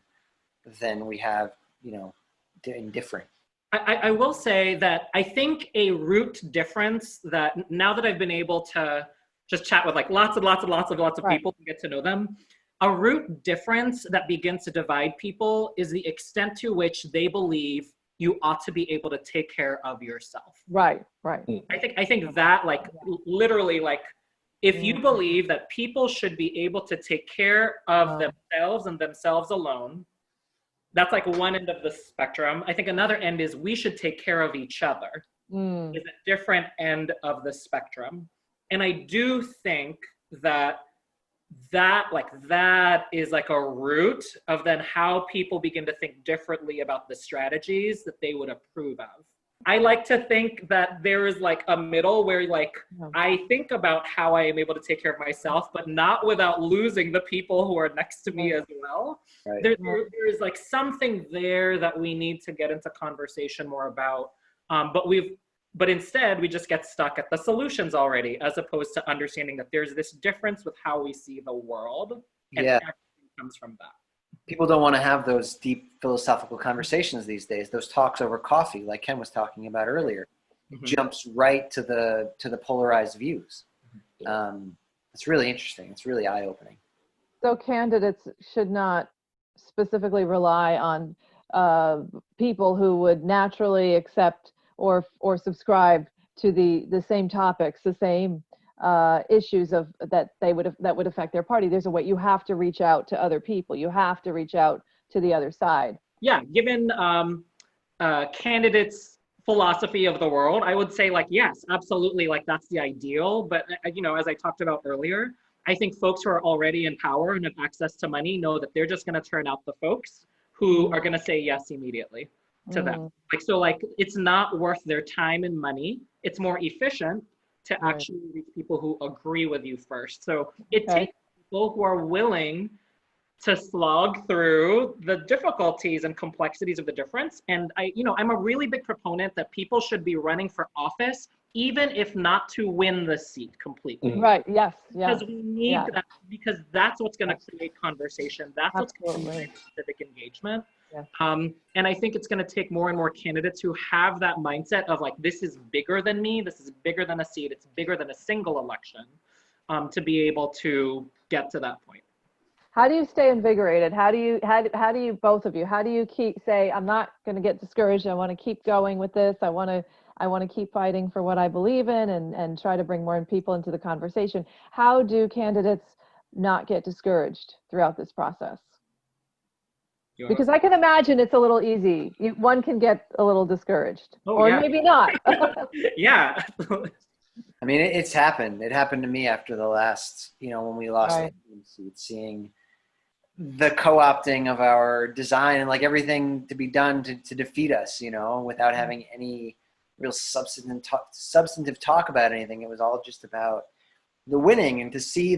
than we have, in different. I will say that I think a root difference that now that I've been able to just chat with like lots of people and get to know them, a root difference that begins to divide people is the extent to which they believe you ought to be able to take care of yourself. Right. I think that like literally like if you believe that people should be able to take care of themselves and themselves alone, that's like one end of the spectrum. I think another end is we should take care of each other is a different end of the spectrum. And I do think that is like a root of then how people begin to think differently about the strategies that they would approve of. I like to think that there is like a middle where like I think about how I am able to take care of myself, but not without losing the people who are next to me as well. Right. There is like something there that we need to get into conversation more about. But instead we just get stuck at the solutions already, as opposed to understanding that there's this difference with how we see the world, and everything comes from that. People don't want to have those deep philosophical conversations these days. Those talks over coffee, like Ken was talking about earlier, jumps right to the polarized views. It's really interesting. It's really eye-opening. So candidates should not specifically rely on people who would naturally accept or subscribe to the same topics, the same issues that would affect their party. There's a way you have to reach out to other people. You have to reach out to the other side. Yeah, given candidates' philosophy of the world, I would say like, yes, absolutely, like that's the ideal. But as I talked about earlier, I think folks who are already in power and have access to money know that they're just going to turn out the folks who are going to say yes immediately to them. Like it's not worth their time and money. It's more efficient to actually reach people who agree with you first. So it takes people who are willing to slog through the difficulties and complexities of the difference. And I'm a really big proponent that people should be running for office, even if not to win the seat completely. Right, yes. Because we need that, because that's what's gonna create conversation. That's what's gonna create civic engagement. Yes. And I think it's going to take more and more candidates who have that mindset of like, this is bigger than me, this is bigger than a seat, it's bigger than a single election, to be able to get to that point. How do you stay invigorated? How do you both of you, how do you say, I'm not going to get discouraged, I want to keep going with this, I want to keep fighting for what I believe in and try to bring more people into the conversation? How do candidates not get discouraged throughout this process? Because I can imagine it's a little easy. One can get a little discouraged, maybe not. Yeah. I mean, it's happened. It happened to me after the last, when we lost the seat, seeing the co-opting of our design and like everything to be done to defeat us, without having any real substantive talk about anything. It was all just about the winning, and to see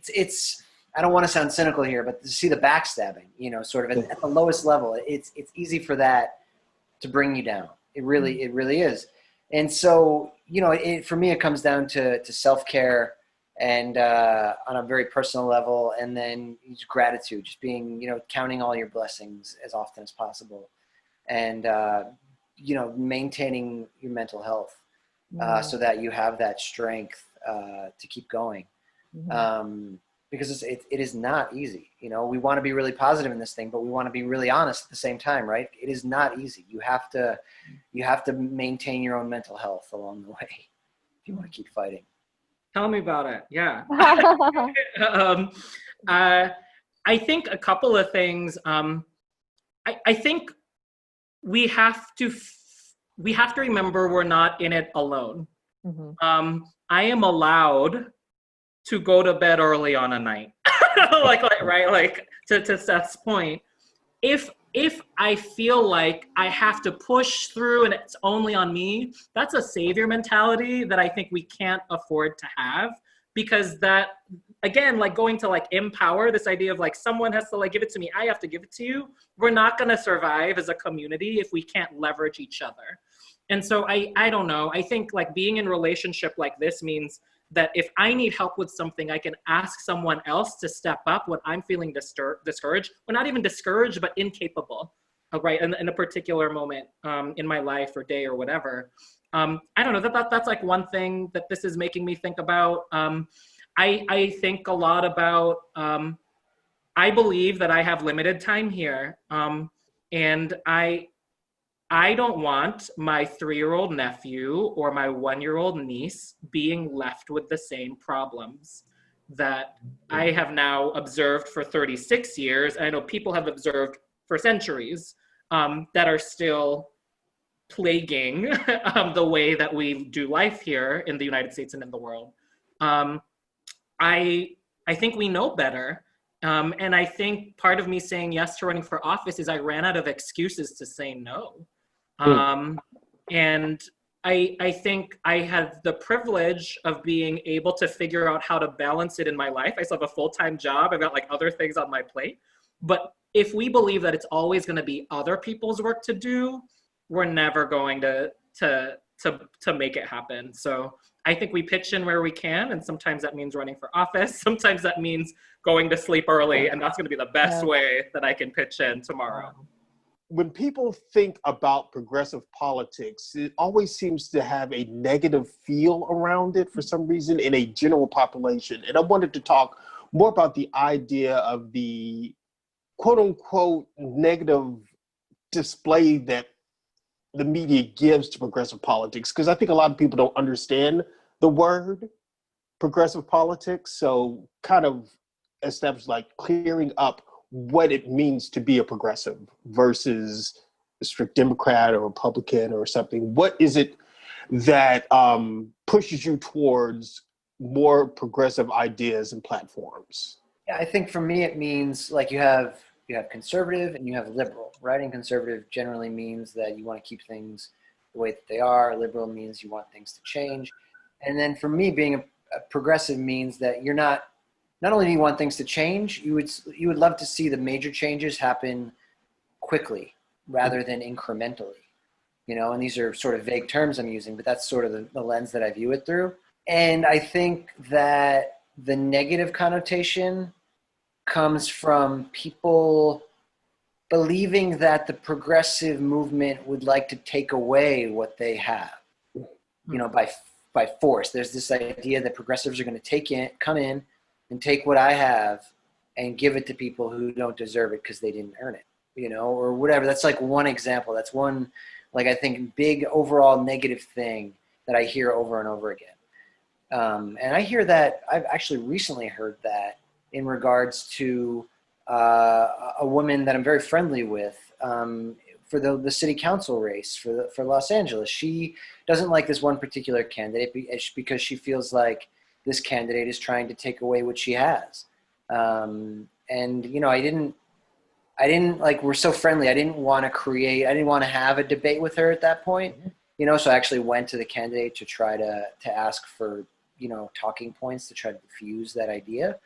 it's I don't want to sound cynical here, but to see the backstabbing, sort of at the lowest level, it's easy for that to bring you down. It really is. And so, for me, it comes down to self-care and on a very personal level, and then gratitude, just being, counting all your blessings as often as possible, and, maintaining your mental health so that you have that strength to keep going. Because it is not easy. We want to be really positive in this thing, but we want to be really honest at the same time, right? It is not easy. You have to maintain your own mental health along the way if you want to keep fighting. Tell me about it. Yeah. I think a couple of things. I think we have to remember we're not in it alone. Mm-hmm. I am allowed to go to bed early on a night, right? Like to Seth's point, if I feel like I have to push through and it's only on me, that's a savior mentality that I think we can't afford to have, because that, again, like going to like empower, this idea of like someone has to like give it to me, I have to give it to you. We're not going to survive as a community if we can't leverage each other. And so I don't know. I think like being in a relationship like this means that if I need help with something, I can ask someone else to step up when I'm feeling discouraged, or not even discouraged, but incapable, right? In a particular moment in my life or day or whatever. I don't know, that's like one thing that this is making me think about. I think a lot about, I believe that I have limited time here. And I don't want my 3-year-old nephew or my 1-year-old niece being left with the same problems that I have now observed for 36 years. And I know people have observed for centuries that are still plaguing the way that we do life here in the United States and in the world. I think we know better. And I think part of me saying yes to running for office is I ran out of excuses to say no. And I think I had the privilege of being able to figure out how to balance it in my life. I still have a full-time job. I've got like other things on my plate. But if we believe that it's always going to be other people's work to do, we're never going to make it happen. So I think we pitch in where we can, and sometimes that means running for office. Sometimes that means going to sleep early, and that's going to be the best way that I can pitch in tomorrow. When people think about progressive politics, it always seems to have a negative feel around it for some reason in a general population. And I wanted to talk more about the idea of the quote unquote negative display that the media gives to progressive politics, because I think a lot of people don't understand the word progressive politics. So kind of establish like clearing up what it means to be a progressive versus a strict Democrat or Republican or something. What is it that pushes you towards more progressive ideas and platforms? Yeah, I think for me it means like you have conservative and you have liberal, right? And conservative generally means that you want to keep things the way that they are. Liberal means you want things to change. And then for me, being a progressive means that you're not only do you want things to change, you would love to see the major changes happen quickly rather than incrementally, and these are sort of vague terms I'm using, but that's sort of the lens that I view it through. And I think that the negative connotation comes from people believing that the progressive movement would like to take away what they have, by force. There's this idea that progressives are going to come in and take what I have and give it to people who don't deserve it because they didn't earn it, or whatever. That's like one example. That's one, like, I think big overall negative thing that I hear over and over again. And I hear that, I've actually recently heard that in regards to a woman that I'm very friendly with for the city council race for Los Angeles. She doesn't like this one particular candidate because she feels like this candidate is trying to take away what she has. And, I didn't like, we're so friendly. I didn't want to have a debate with her at that point, so I actually went to the candidate to try to ask for, talking points to try to diffuse that idea.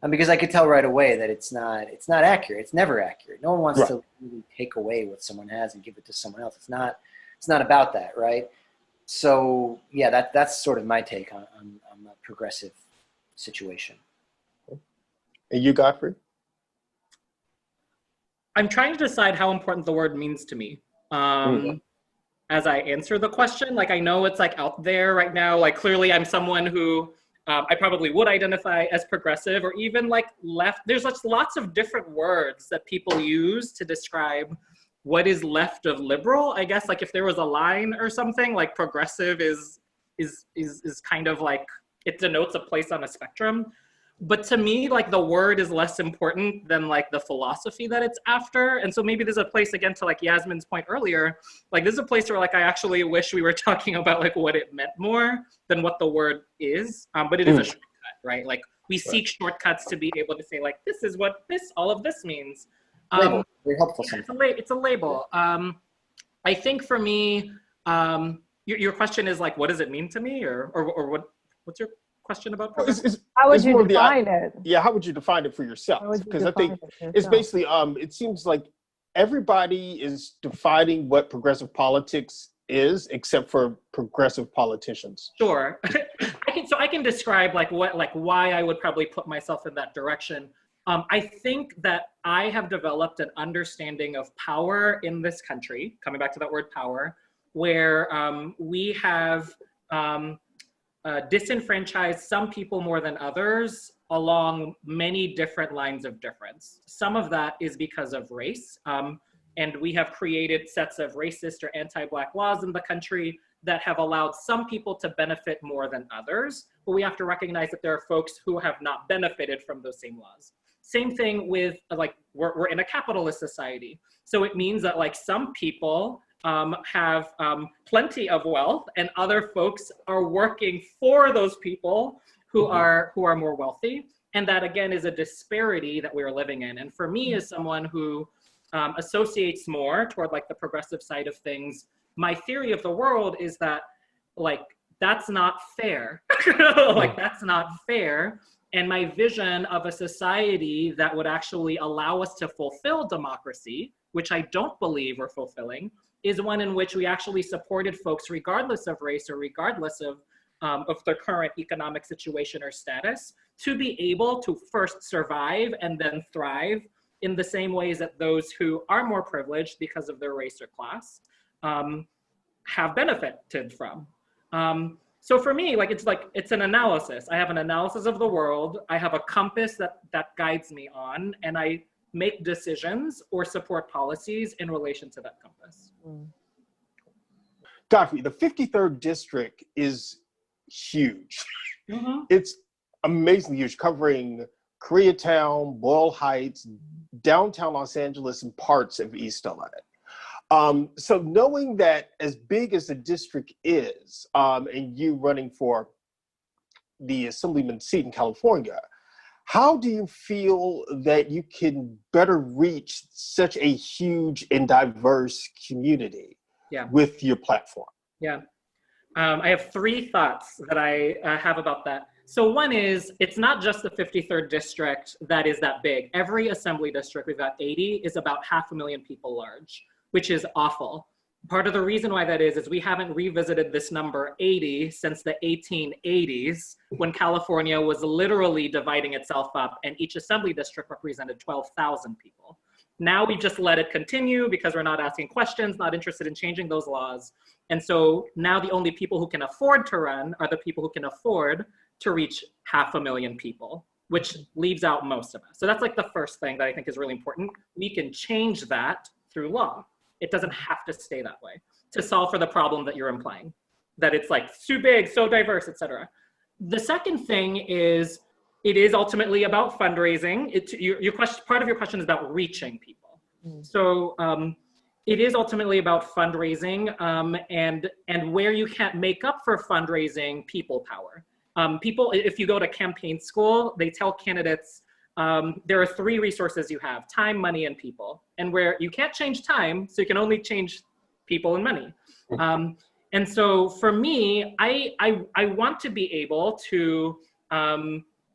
Because I could tell right away that it's not accurate. It's never accurate. No one wants to really take away what someone has and give it to someone else. It's not about that, right? So yeah, that's sort of my take on the progressive situation. And you, Godfrey? I'm trying to decide how important the word means to me. As I answer the question, like, I know it's like out there right now, like clearly I'm someone who I probably would identify as progressive or even like left. There's lots of different words that people use to describe what is left of liberal. I guess like if there was a line or something, like progressive is kind of like, it denotes a place on a spectrum. But to me, like the word is less important than like the philosophy that it's after. And so maybe there's a place, again, to like Yasmine's point earlier, like this is a place where like I actually wish we were talking about like what it meant more than what the word is. But it is a shortcut, right? Like we seek shortcuts to be able to say like, this is what all of this means. Label, very helpful. It's a label. I think for me, your question is like, what does it mean to me, or what's your question about progressive? How would you define it? Yeah, how would you define it for yourself? Because I think it's basically, it seems like everybody is defining what progressive politics is, except for progressive politicians. Sure, I can describe like why I would probably put myself in that direction. I think that I have developed an understanding of power in this country, coming back to that word power, where we have disenfranchised some people more than others along many different lines of difference. Some of that is because of race. And we have created sets of racist or anti-Black laws in the country that have allowed some people to benefit more than others. But we have to recognize that there are folks who have not benefited from those same laws. Same thing with like, we're in a capitalist society. So it means that like some people have plenty of wealth and other folks are working for those people who are more wealthy. And that again is a disparity that we're living in. And for me as someone who associates more toward like the progressive side of things, my theory of the world is that like, that's not fair. Like that's not fair. And my vision of a society that would actually allow us to fulfill democracy, which I don't believe we're fulfilling, is one in which we actually supported folks regardless of race or regardless of their current economic situation or status, to be able to first survive and then thrive in the same ways that those who are more privileged because of their race or class have benefited from. So for me, it's an analysis. I have an analysis of the world. I have a compass that guides me on, and I make decisions or support policies in relation to that compass. Godfrey, the 53rd district is huge. It's amazingly huge, covering Koreatown, Boyle Heights, downtown Los Angeles, and parts of East LA. So knowing that as big as the district is, and you running for the assemblyman seat in California, how do you feel that you can better reach such a huge and diverse community with your platform? Yeah, I have three thoughts that I have about that. So one is, it's not just the 53rd district that is that big. Every assembly district, we've got 80, is about 500,000 people large, which is awful. Part of the reason why that is we haven't revisited this number 80 since the 1880s, when California was literally dividing itself up and each assembly district represented 12,000 people. Now we just let it continue because we're not asking questions, not interested in changing those laws. And so now the only people who can afford to run are the people who can afford to reach 500,000 people, which leaves out most of us. So that's like the first thing that I think is really important. We can change that through law. It doesn't have to stay that way to solve for the problem that you're implying, that it's like too big, so diverse, et cetera. The second thing is, it is ultimately about fundraising. Your question, part of your question is about reaching people. So it is ultimately about fundraising and where you can't make up for fundraising, people power. People, if you go to campaign school, they tell candidates, there are three resources you have: time, money, and people. And where you can't change time, so you can only change people and money. And so for me, I want to be able to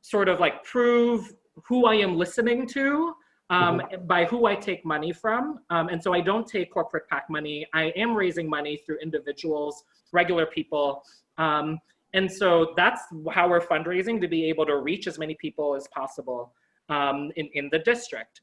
sort of like prove who I am listening to by who I take money from. And so I don't take corporate PAC money. I am raising money through individuals, regular people. And so that's how we're fundraising, to be able to reach as many people as possible in the district.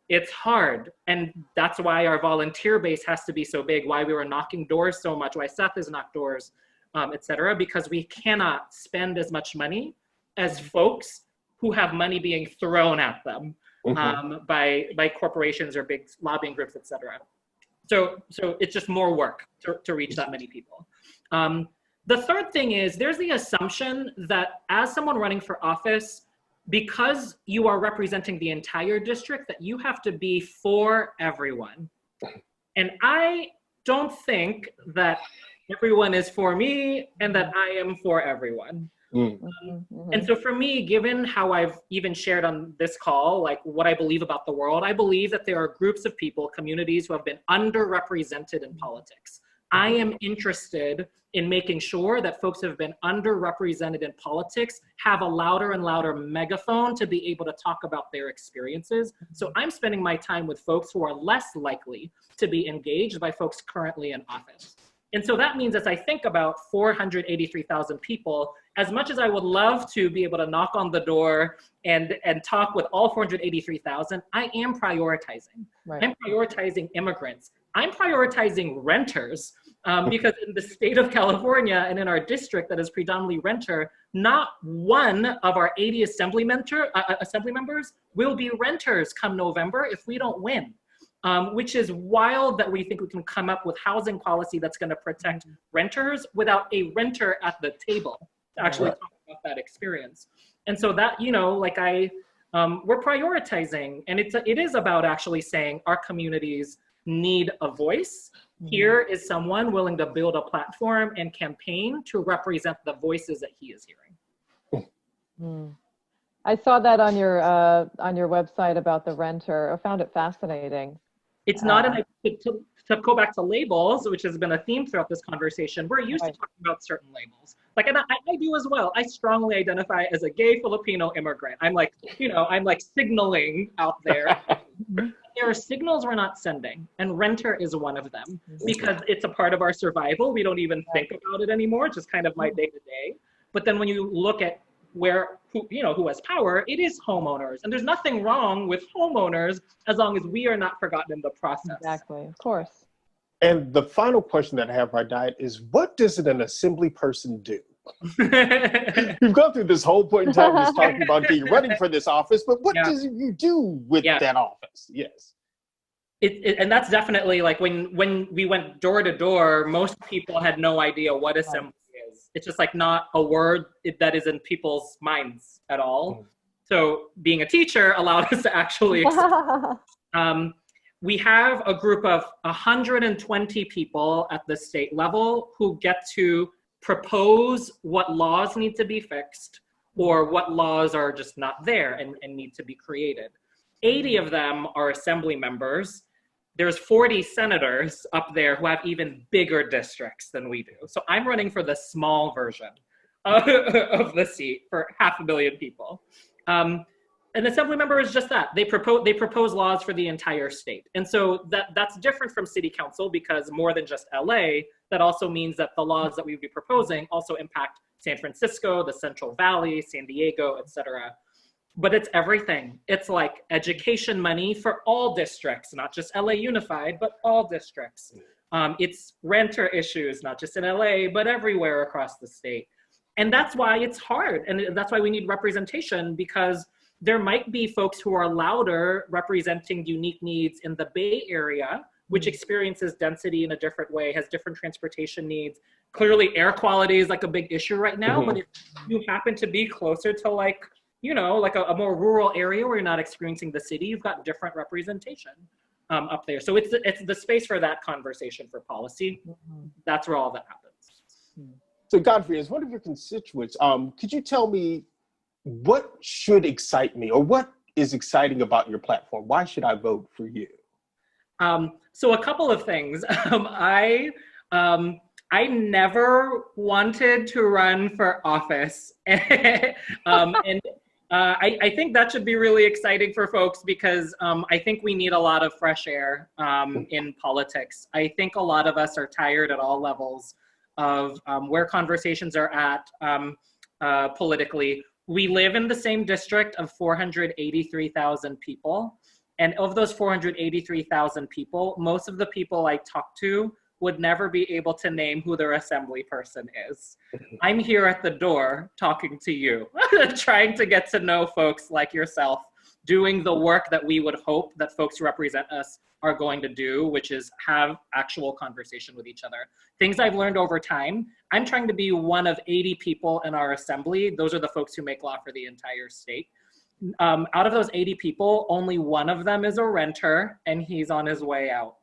It's hard, and that's why our volunteer base has to be so big, why we were knocking doors so much, why Seth has knocked doors, et cetera, because we cannot spend as much money as folks who have money being thrown at them by corporations or big lobbying groups, et cetera. So it's just more work to reach that many people. The third thing is, there's the assumption that as someone running for office, because you are representing the entire district, that you have to be for everyone. And I don't think that everyone is for me and that I am for everyone. And so for me, given how I've even shared on this call, like what I believe about the world, I believe that there are groups of people, communities who have been underrepresented in politics. I am interested in making sure that folks who have been underrepresented in politics have a louder and louder megaphone to be able to talk about their experiences. So I'm spending my time with folks who are less likely to be engaged by folks currently in office. And so that means as I think about 483,000 people, as much as I would love to be able to knock on the door and talk with all 483,000, I am prioritizing. Right. I'm prioritizing immigrants. I'm prioritizing renters because in the state of California and in our district that is predominantly renter, not one of our 80 assembly members will be renters come November if we don't win. Which is wild that we think we can come up with housing policy that's going to protect renters without a renter at the table to actually talk about that experience. And so that, you know, like we're prioritizing, and it is about actually saying our communities need a voice. Here is someone willing to build a platform and campaign to represent the voices that he is hearing. I saw that on your website about the renter. I found it fascinating. It's not to go back to labels, which has been a theme throughout this conversation. We're used to talking about certain labels. Like, and I do as well. I strongly identify as a gay Filipino immigrant. I'm like, you know, I'm like signaling out there. There are signals we're not sending, and renter is one of them because it's a part of our survival. We don't even think about it anymore. It's just kind of my day to day. But then when you look at who has power, it is homeowners. And there's nothing wrong with homeowners as long as we are not forgotten in the process. Exactly, of course. And the final question that I have right now is, what does an assembly person do? We've gone through this whole point in time just talking about being running for this office, but what does you do with that office? Yes. And that's definitely like when we went door to door, most people had no idea what assembly is. It's just like not a word that is in people's minds at all. So being a teacher allowed us to actually we have a group of 120 people at the state level who get to propose what laws need to be fixed or what laws are just not there and need to be created. 80 of them are assembly members. There's 40 senators up there who have even bigger districts than we do. So I'm running for the small version of the seat for 500 million people. An assembly member is just that. They propose laws for the entire state. And so that's different from city council because more than just LA, that also means that the laws that we would be proposing also impact San Francisco, the Central Valley, San Diego, et cetera. But it's everything. It's like education money for all districts, not just LA Unified, but all districts. It's renter issues, not just in LA, but everywhere across the state. And that's why it's hard. And that's why we need representation, because there might be folks who are louder representing unique needs in the Bay Area, which experiences density in a different way, has different transportation needs. Clearly air quality is like a big issue right now, but if you happen to be closer to like, you know, like a more rural area where you're not experiencing the city, you've got different representation up there. So it's the space for that conversation for policy. That's where all that happens. So Godfrey, as one of your constituents, could you tell me what should excite me, or what is exciting about your platform? Why should I vote for you? So a couple of things. I never wanted to run for office. I think that should be really exciting for folks because I think we need a lot of fresh air in politics. I think a lot of us are tired at all levels of where conversations are at politically. We live in the same district of 483,000 people. And of those 483,000 people, most of the people I talk to would never be able to name who their assembly person is. I'm here at the door talking to you, trying to get to know folks like yourself, doing the work that we would hope that folks who represent us are going to do, which is have actual conversation with each other. Things I've learned over time, I'm trying to be one of 80 people in our assembly. Those are the folks who make law for the entire state. out of those 80 people, only one of them is a renter, and he's on his way out.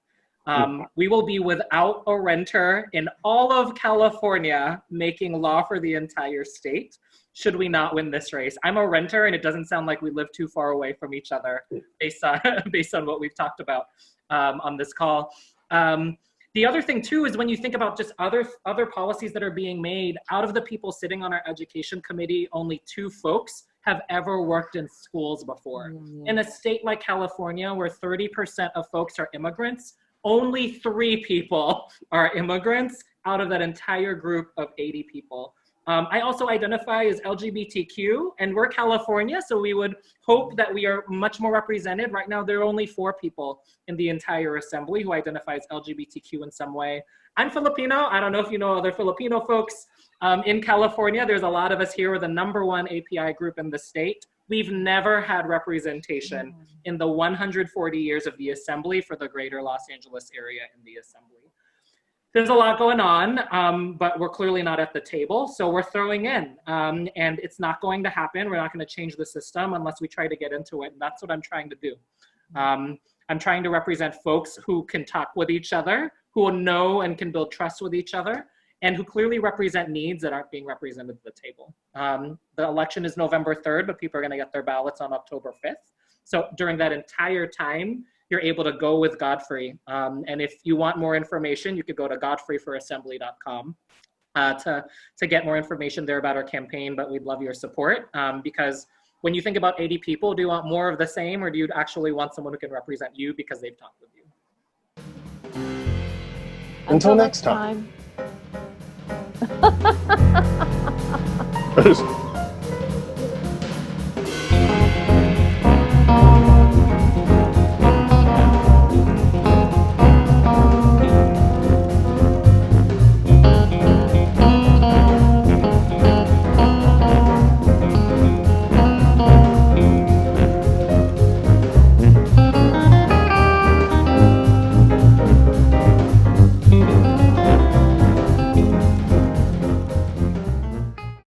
We will be without a renter in all of California, making law for the entire state, should we not win this race. I'm a renter, and it doesn't sound like we live too far away from each other based on what we've talked about on this call. The other thing too is when you think about just other policies that are being made, out of the people sitting on our education committee, only 2 folks have ever worked in schools before. In a state like California, where 30% of folks are immigrants, only 3 people are immigrants out of that entire group of 80 people. I also identify as LGBTQ, and we're California, so we would hope that we are much more represented. Right now, there are only 4 people in the entire assembly who identify as LGBTQ in some way. I'm Filipino. I don't know if you know other Filipino folks. In California, there's a lot of us here. We're the #1 API group in the state. We've never had representation in the 140 years of the assembly for the greater Los Angeles area in the assembly. There's a lot going on, but we're clearly not at the table, so we're throwing in, and it's not going to happen. We're not going to change the system unless we try to get into it, and that's what I'm trying to do. I'm trying to represent folks who can talk with each other, who know and can build trust with each other, and who clearly represent needs that aren't being represented at the table. The election is November 3rd, but people are going to get their ballots on October 5th. So during that entire time, you're able to go with Godfrey. And if you want more information, you could go to godfreyforassembly.com to get more information there about our campaign, but we'd love your support because when you think about 80 people, do you want more of the same, or do you actually want someone who can represent you because they've talked with you? Until next time.